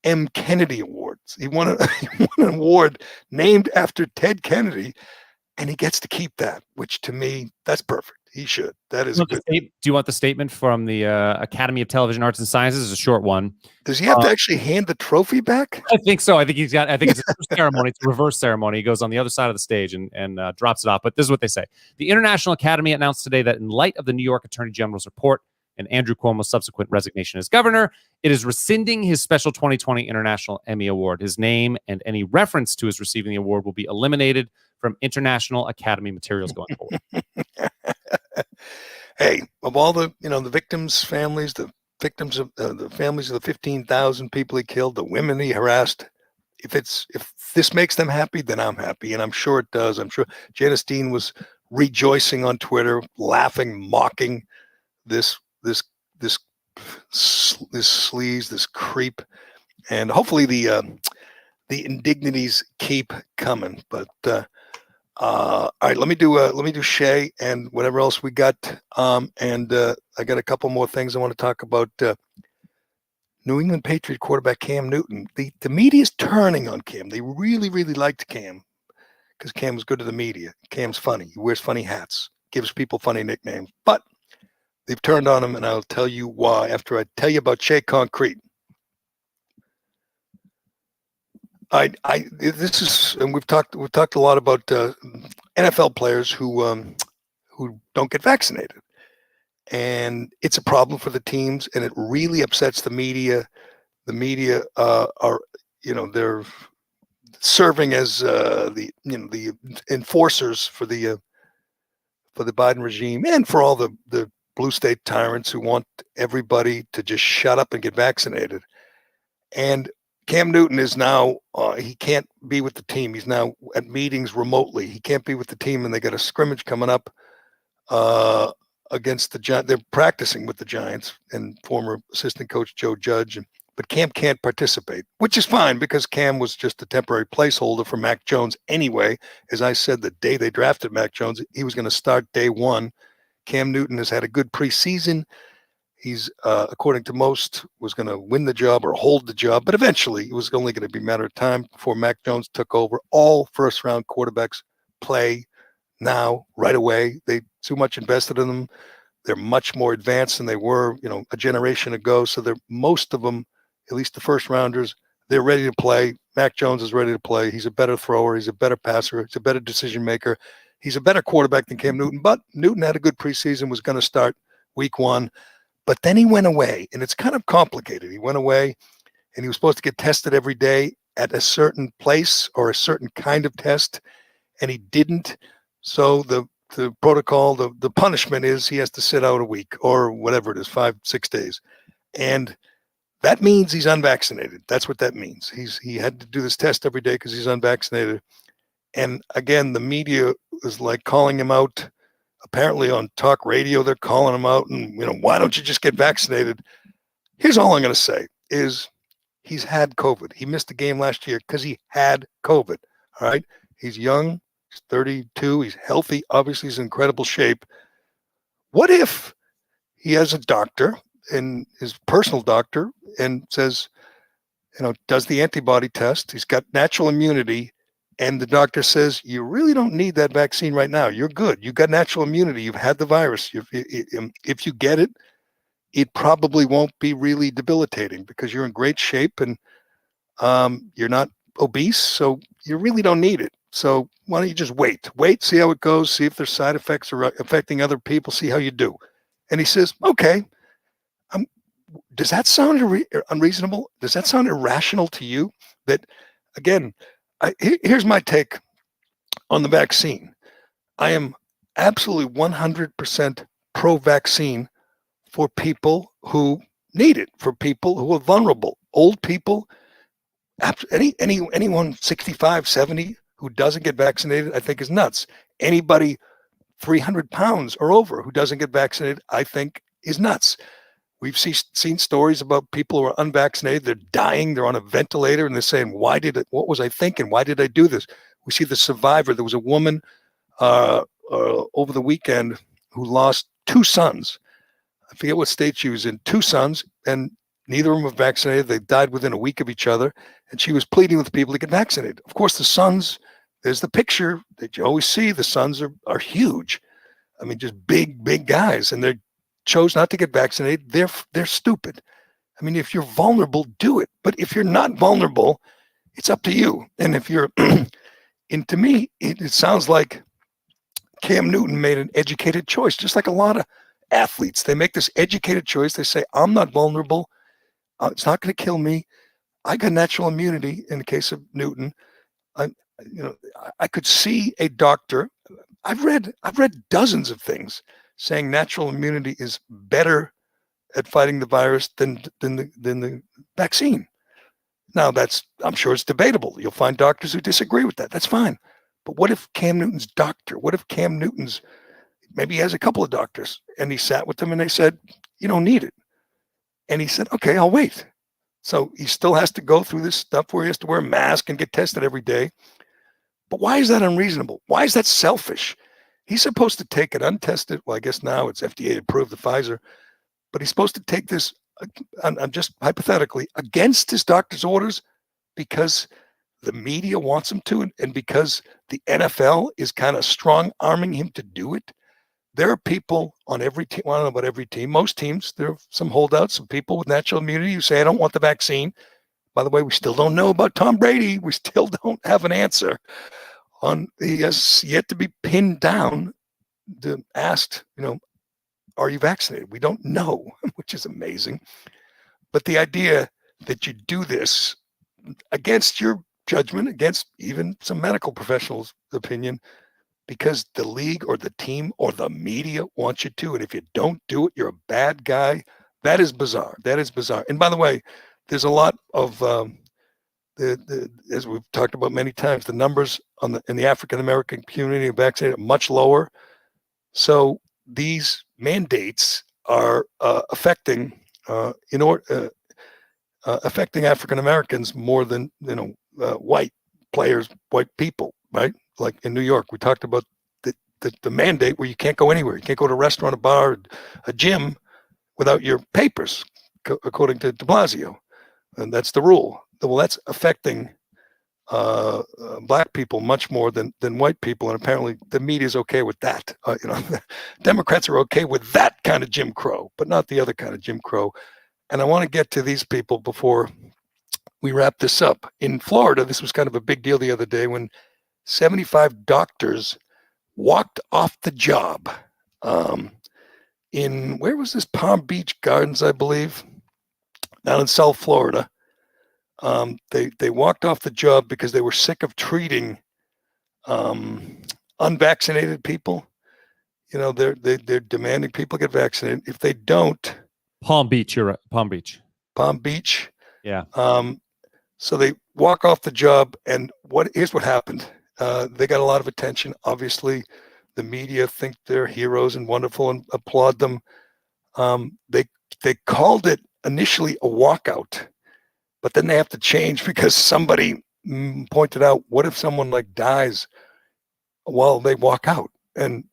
M. Kennedy Awards. He won an award named after Ted Kennedy, and he gets to keep that, which to me, that's perfect. He should. That is good. Do you want the statement from the Academy of Television Arts and Sciences? It's a short one. Does he have to actually hand the trophy back? I think so. I think it's a ceremony. It's a reverse ceremony. He goes on the other side of the stage and drops it off. But this is what they say. The International Academy announced today that in light of the New York Attorney General's report and Andrew Cuomo's subsequent resignation as governor, it is rescinding his special 2020 International Emmy Award. His name and any reference to his receiving the award will be eliminated from International Academy materials going forward. Hey, of all the the victims' families, the victims of the families of the 15,000 people he killed, the women he harassed, if this makes them happy, then I'm happy, and I'm sure it does. I'm sure Janice Dean was rejoicing on Twitter, laughing, mocking this sleaze, this creep, and hopefully the indignities keep coming. But all right, let me do Shea and whatever else we got. And I got a couple more things I want to talk about. New England Patriot quarterback Cam Newton. The media's turning on Cam. They really, really liked Cam because Cam was good to the media. Cam's funny. He wears funny hats, gives people funny nicknames. But they've turned on him, and I'll tell you why after I tell you about Shea Concrete. This is, and we've talked a lot about NFL players who don't get vaccinated, and it's a problem for the teams, and it really upsets the media. The media they're serving as the enforcers for the Biden regime and for all the blue state tyrants who want everybody to just shut up and get vaccinated. And Cam Newton is now, he can't be with the team. He's now at meetings remotely. He can't be with the team, and they got a scrimmage coming up against the Giants. They're practicing with the Giants and former assistant coach Joe Judge. But Cam can't participate, which is fine because Cam was just a temporary placeholder for Mac Jones anyway. As I said, the day they drafted Mac Jones, he was going to start day one. Cam Newton has had a good preseason. He's, according to most, was going to win the job or hold the job, but eventually it was only going to be a matter of time before Mac Jones took over. All first-round quarterbacks play now, right away. They too much invested in them. They're much more advanced than they were, a generation ago. So they're most of them, at least the first-rounders, they're ready to play. Mac Jones is ready to play. He's a better thrower. He's a better passer. He's a better decision maker. He's a better quarterback than Cam Newton, but Newton had a good preseason, was going to start week one. But then he went away, and it's kind of complicated. He went away, and he was supposed to get tested every day at a certain place or a certain kind of test, and he didn't. So the protocol, the punishment is he has to sit out a week or whatever it is, 5-6 days. And that means he's unvaccinated. That's what that means. He had to do this test every day because he's unvaccinated. And again, the media is like calling him out. Apparently on talk radio, they're calling him out and, why don't you just get vaccinated? Here's all I'm going to say is he's had COVID. He missed a game last year because he had COVID. All right. He's young. He's 32. He's healthy. Obviously, he's in incredible shape. What if he has a doctor and his personal doctor and says, does the antibody test? He's got natural immunity. And the doctor says, you really don't need that vaccine right now. You're good. You've got natural immunity. You've had the virus. If you get it, it probably won't be really debilitating because you're in great shape and you're not obese. So you really don't need it. So why don't you just wait, see how it goes, see if there's side effects or affecting other people, see how you do. And he says, okay, does that sound unreasonable? Does that sound irrational to you? That, again, here's my take on the vaccine. I am absolutely 100% pro-vaccine for people who need it, for people who are vulnerable, old people, anyone 65, 70 who doesn't get vaccinated, I think is nuts. Anybody 300 pounds or over who doesn't get vaccinated, I think is nuts. We've seen stories about people who are unvaccinated. They're dying. They're on a ventilator, and they're saying, what was I thinking? Why did I do this? We see the survivor. There was a woman over the weekend who lost 2 sons. I forget what state she was in, 2 sons, and neither of them were vaccinated. They died within a week of each other, and she was pleading with people to get vaccinated. Of course, the sons, there's the picture that you always see. The sons are huge. I mean, just big guys, and they chose not to get vaccinated. They're stupid. I mean, if you're vulnerable, do it. But if you're not vulnerable, it's up to you. And if you're, and to me, it sounds like Cam Newton made an educated choice, just like a lot of athletes. They make this educated choice. They say, I'm not vulnerable. It's not going to kill me. I got natural immunity in the case of Newton. I could see a doctor. I've read dozens of things saying natural immunity is better at fighting the virus than the vaccine. Now I'm sure it's debatable. You'll find doctors who disagree with that. That's fine. But what if Cam Newton's doctor? What if Cam Newton's, maybe he has a couple of doctors, and he sat with them and they said, you don't need it. And he said, okay, I'll wait. So he still has to go through this stuff where he has to wear a mask and get tested every day. But why is that unreasonable? Why is that selfish? He's supposed to take it untested. Well, I guess now it's FDA approved, the Pfizer, but he's supposed to take this, I'm just hypothetically, against his doctor's orders because the media wants him to, and because the NFL is kind of strong arming him to do it. There are people on every team, well, I don't know about every team, most teams, there are some holdouts, some people with natural immunity who say, I don't want the vaccine. By the way, we still don't know about Tom Brady. We still don't have an answer on, he has yet to be pinned down to asked, are you vaccinated? We don't know, which is amazing. But the idea that you do this against your judgment, against even some medical professionals' opinion, because the league or the team or the media wants you to, and if you don't do it, you're a bad guy. That is bizarre. That is bizarre. And by the way, there's a lot of as we've talked about many times, the numbers in the African American community vaccinated are much lower. So these mandates are affecting affecting African Americans more than white players, white people, right? Like in New York, we talked about the mandate where you can't go anywhere. You can't go to a restaurant, a bar, a gym without your papers, according to de Blasio. And that's the rule. Well, that's affecting black people much more than white people. And apparently the media is okay with that. Democrats are okay with that kind of Jim Crow, but not the other kind of Jim Crow. And I want to get to these people before we wrap this up. In Florida, this was kind of a big deal the other day when 75 doctors walked off the job in, where was this? Palm Beach Gardens, I believe, down in South Florida. They walked off the job because they were sick of treating unvaccinated people. They're demanding people get vaccinated. If they don't, Palm Beach, you're right. Palm Beach. Yeah. So they walk off the job, and here's what happened. They got a lot of attention. Obviously, the media think they're heroes and wonderful and applaud them. They called it initially a walkout, but then they have to change because somebody pointed out, what if someone dies while they walk out? And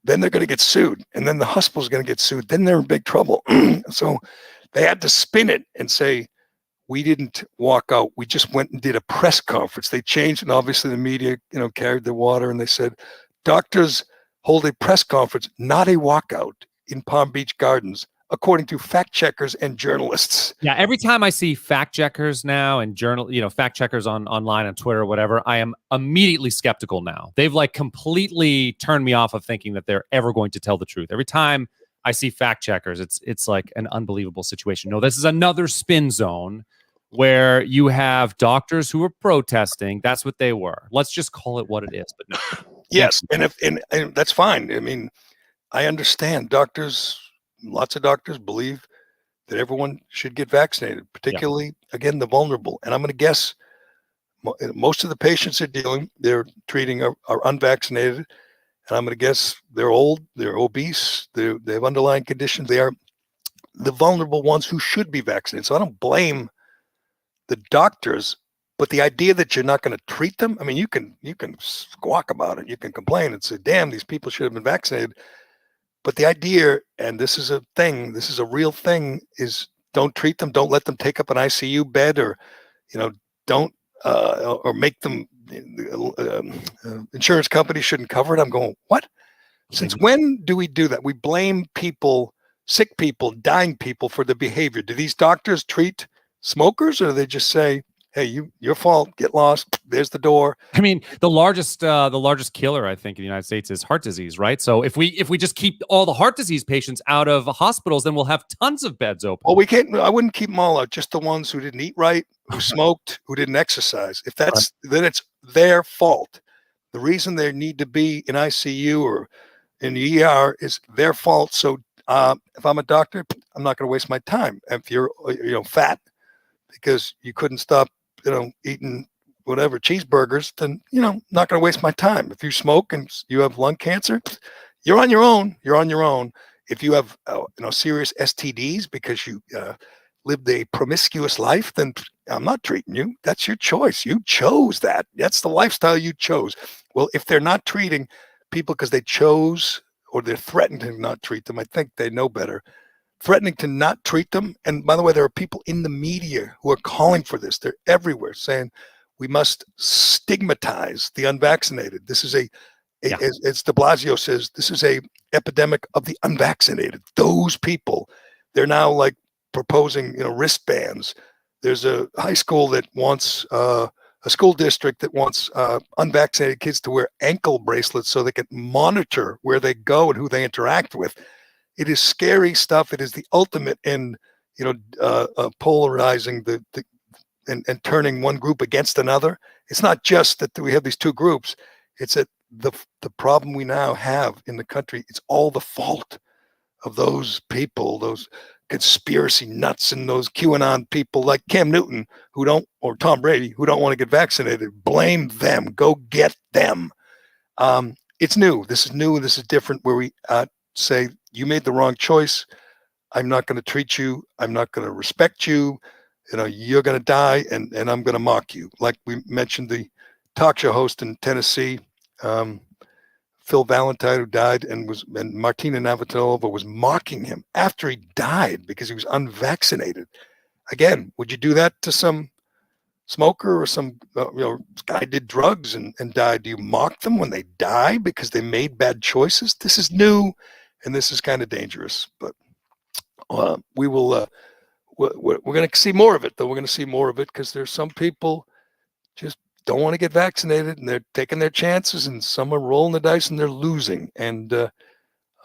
then they're going to get sued, and then the hospital's going to get sued. Then they're in big trouble. So they had to spin it and say, we didn't walk out. We just went and did a press conference. They changed, and obviously the media, carried their water, and they said, doctors hold a press conference, not a walkout in Palm Beach Gardens, according to fact checkers and journalists. Yeah, every time I see fact checkers now and fact checkers online on Twitter or whatever, I am immediately skeptical now. They've completely turned me off of thinking that they're ever going to tell the truth. Every time I see fact checkers. It's like an unbelievable situation. No, this is another spin zone where you have doctors who are protesting. That's what they were. Let's just call it what it is. But no. Yes, and that's fine. I mean, I understand doctors. Lots of doctors believe that everyone should get vaccinated, particularly again the vulnerable. And I'm going to guess most of the patients they're treating are unvaccinated, and I'm going to guess they're old, they're obese, they have underlying conditions. They are the vulnerable ones who should be vaccinated. So I don't blame the doctors, but the idea that you're not going to treat them, I mean, you can squawk about it, you can complain and say, damn, these people should have been vaccinated. But the idea, and this is a thing, this is a real thing, is don't treat them, don't let them take up an ICU bed, or, don't, or make them, insurance companies shouldn't cover it. I'm going, what? Since when do we do that? We blame people, sick people, dying people for the behavior. Do these doctors treat smokers, or do they just say, hey, your fault, get lost, there's the door? I mean, the largest killer, I think, in the United States is heart disease, right? So if we just keep all the heart disease patients out of hospitals, then we'll have tons of beds open. Well, I wouldn't keep them all out, just the ones who didn't eat right, who smoked, who didn't exercise. If that's then it's their fault. The reason they need to be in ICU or in the ER is their fault. So if I'm a doctor, I'm not going to waste my time. If you're fat because you couldn't stop eating whatever cheeseburgers, then not going to waste my time. If you smoke and you have lung cancer, you're on your own. If you have serious STDs because you lived a promiscuous life, then I'm not treating you. That's your choice. You chose that. That's the lifestyle you chose. Well, if they're not treating people because they chose, or they're threatened to not treat them, I think they know better. Threatening to not treat them. And by the way, there are people in the media who are calling for this. They're everywhere saying we must stigmatize the unvaccinated. This is as de Blasio says, this is a epidemic of the unvaccinated. Those people, they're now like proposing, wristbands. There's a high school that wants a school district that wants unvaccinated kids to wear ankle bracelets so they can monitor where they go and who they interact with. It is scary stuff. It is the ultimate in, polarizing and turning one group against another. It's not just that we have these two groups. It's that the problem we now have in the country, it's all the fault of those people, those conspiracy nuts and those QAnon people like Cam Newton or Tom Brady who don't want to get vaccinated. Blame them. Go get them. It's new. This is new. This is different, where we say, you made the wrong choice. I'm not going to treat you. I'm not going to respect you. You're going to die, and I'm going to mock you. Like we mentioned, the talk show host in Tennessee, Phil Valentine, who died, and Martina Navratilova was mocking him after he died because he was unvaccinated. Again, would you do that to some smoker or some guy did drugs and died? Do you mock them when they die because they made bad choices? This is new, and this is kind of dangerous. But we will. We're going to see more of it, though. We're going to see more of it because there's some people just don't want to get vaccinated, and they're taking their chances, and some are rolling the dice and they're losing. And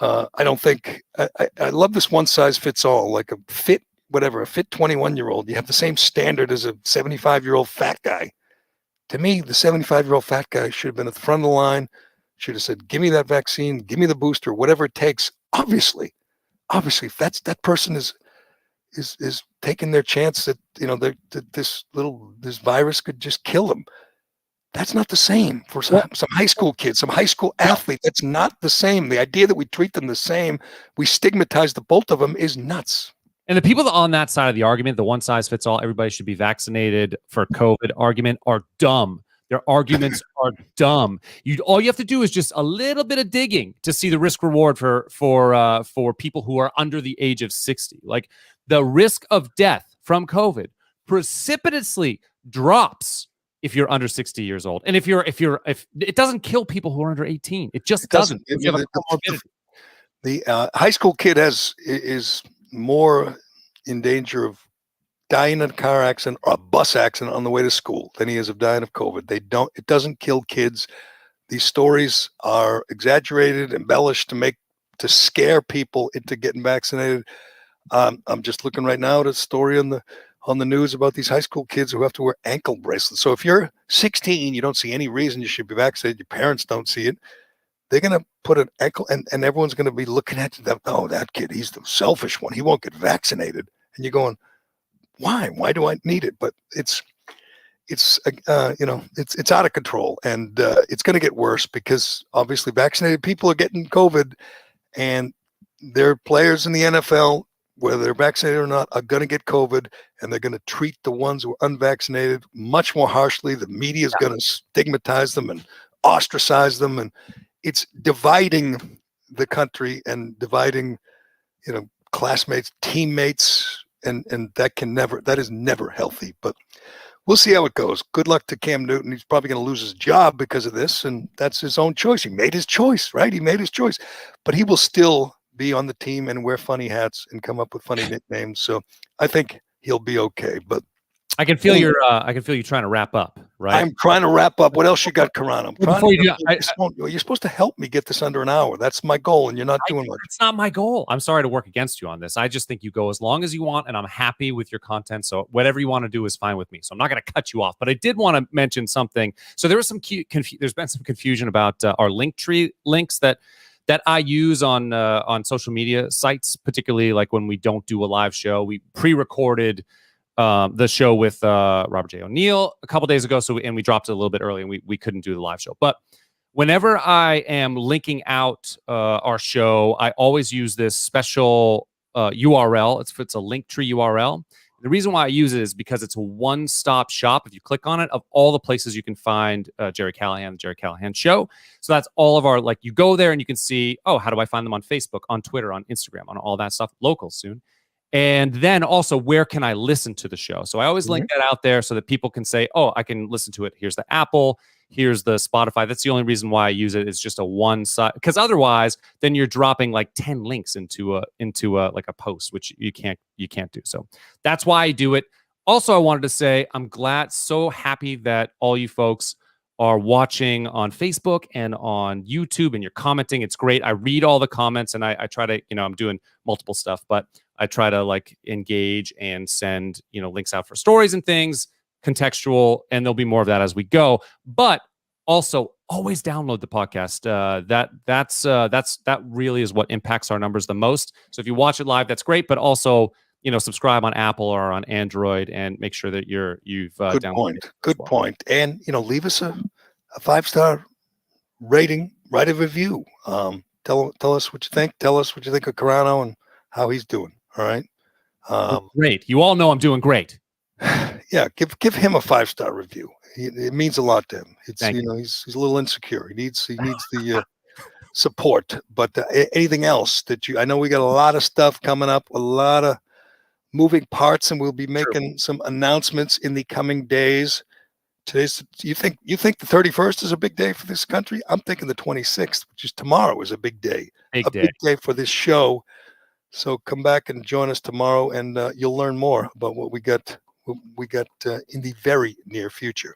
I don't think I love this one size fits all, like a fit 21-year-old. You have the same standard as a 75-year-old fat guy. To me, the 75-year-old fat guy should have been at the front of the line, should have said, give me that vaccine, give me the booster, whatever it takes. Obviously, if that person is taking their chance that this virus could just kill them. That's not the same for some high school kids, some high school athlete. That's not the same. The idea that we treat them the same, we stigmatize the both of them, is nuts. And the people on that side of the argument, the one size fits all, everybody should be vaccinated for COVID argument, are dumb. Their arguments are dumb. All you have to do is just a little bit of digging to see the risk reward for people who are under the age of 60. Like, the risk of death from COVID precipitously drops if you're under 60 years old, and if it doesn't kill people who are under 18, it just doesn't. You have a comorbidity. The high school kid is more in danger of dying in a car accident or a bus accident on the way to school than he is of dying of COVID. It doesn't kill kids. These stories are exaggerated, embellished to make to scare people into getting vaccinated. I'm just looking right now at a story on the news about these high school kids who have to wear ankle bracelets. So if you're 16, you don't see any reason you should be vaccinated. Your parents don't see it. They're going to put an ankle, and everyone's going to be looking at them. Oh, that kid, he's the selfish one. He won't get vaccinated. And you're going, why? Why do I need it? But it's out of control, and it's going to get worse because obviously vaccinated people are getting COVID, and their players in the NFL, whether they're vaccinated or not, are going to get COVID, and they're going to treat the ones who are unvaccinated much more harshly. The media is going to stigmatize them and ostracize them, and it's dividing the country and dividing, classmates, teammates, and that is never healthy. But we'll see how it goes. Good luck to Cam Newton. He's probably going to lose his job because of this, and that's his own choice. He made his choice, right? He made his choice, but he will still be on the team and wear funny hats and come up with funny nicknames. So I think he'll be okay. But I can feel you trying to wrap up, right? I'm trying to wrap up. What else you got, Karan? Before you do, you're supposed to help me get this under an hour. That's my goal, and you're not doing much. It's not my goal. I'm sorry to work against you on this. I just think you go as long as you want, and I'm happy with your content. So whatever you want to do is fine with me. So I'm not going to cut you off. But I did want to mention something. So there was there's been some confusion about our Linktree links that I use on social media sites, particularly like when we don't do a live show. We pre-recorded the show with Robert J. O'Neill a couple days ago, and we dropped it a little bit early, and we couldn't do the live show. But whenever I am linking out our show, I always use this special URL. It's a Linktree URL. The reason why I use it is because it's a one-stop shop. If you click on it, of all the places you can find Gerry Callahan, the Gerry Callahan Show. So that's all of our, you go there and you can see, oh, how do I find them on Facebook, on Twitter, on Instagram, on all that stuff, local soon. And then also, where can I listen to the show? So I always link that out there so that people can say, oh, I can listen to it. Here's the Apple. Here's the Spotify. That's the only reason why I use it. It's just a one side, because otherwise then you're dropping 10 links into a post, which you can't do. So that's why I do it. Also, I wanted to say I'm so happy that all you folks are watching on Facebook and on YouTube, and you're commenting. It's great. I read all the comments, and I try to, I'm doing multiple stuff, but I try to engage and send, links out for stories and things, contextual, and there'll be more of that as we go. But also always download the podcast. That really is what impacts our numbers the most. So if you watch it live, that's great. But also, subscribe on Apple or on Android, and make sure that you've good downloaded point. it. Good point. And leave us a 5-star rating, write a review. Tell us what you think. Tell us what you think of Carano and how he's doing. All right. Great. You all know I'm doing great. Yeah, give him a 5-star review. It means a lot to him. It's Thank you. He's a little insecure. He needs the support. But anything else that I know we got a lot of stuff coming up, a lot of moving parts, and we'll be making some announcements in the coming days. You think the 31st is a big day for this country? I'm thinking the 26th, which is tomorrow, is a big day. Big day for this show. So come back and join us tomorrow, and you'll learn more about what we got in the very near future.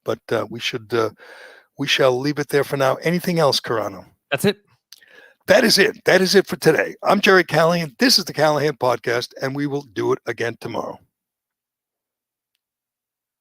But we shall leave it there for now. Anything else, Carano? That's it. That is it. That is it for today. I'm Gerry Callahan. This is the Callahan Podcast, and we will do it again tomorrow.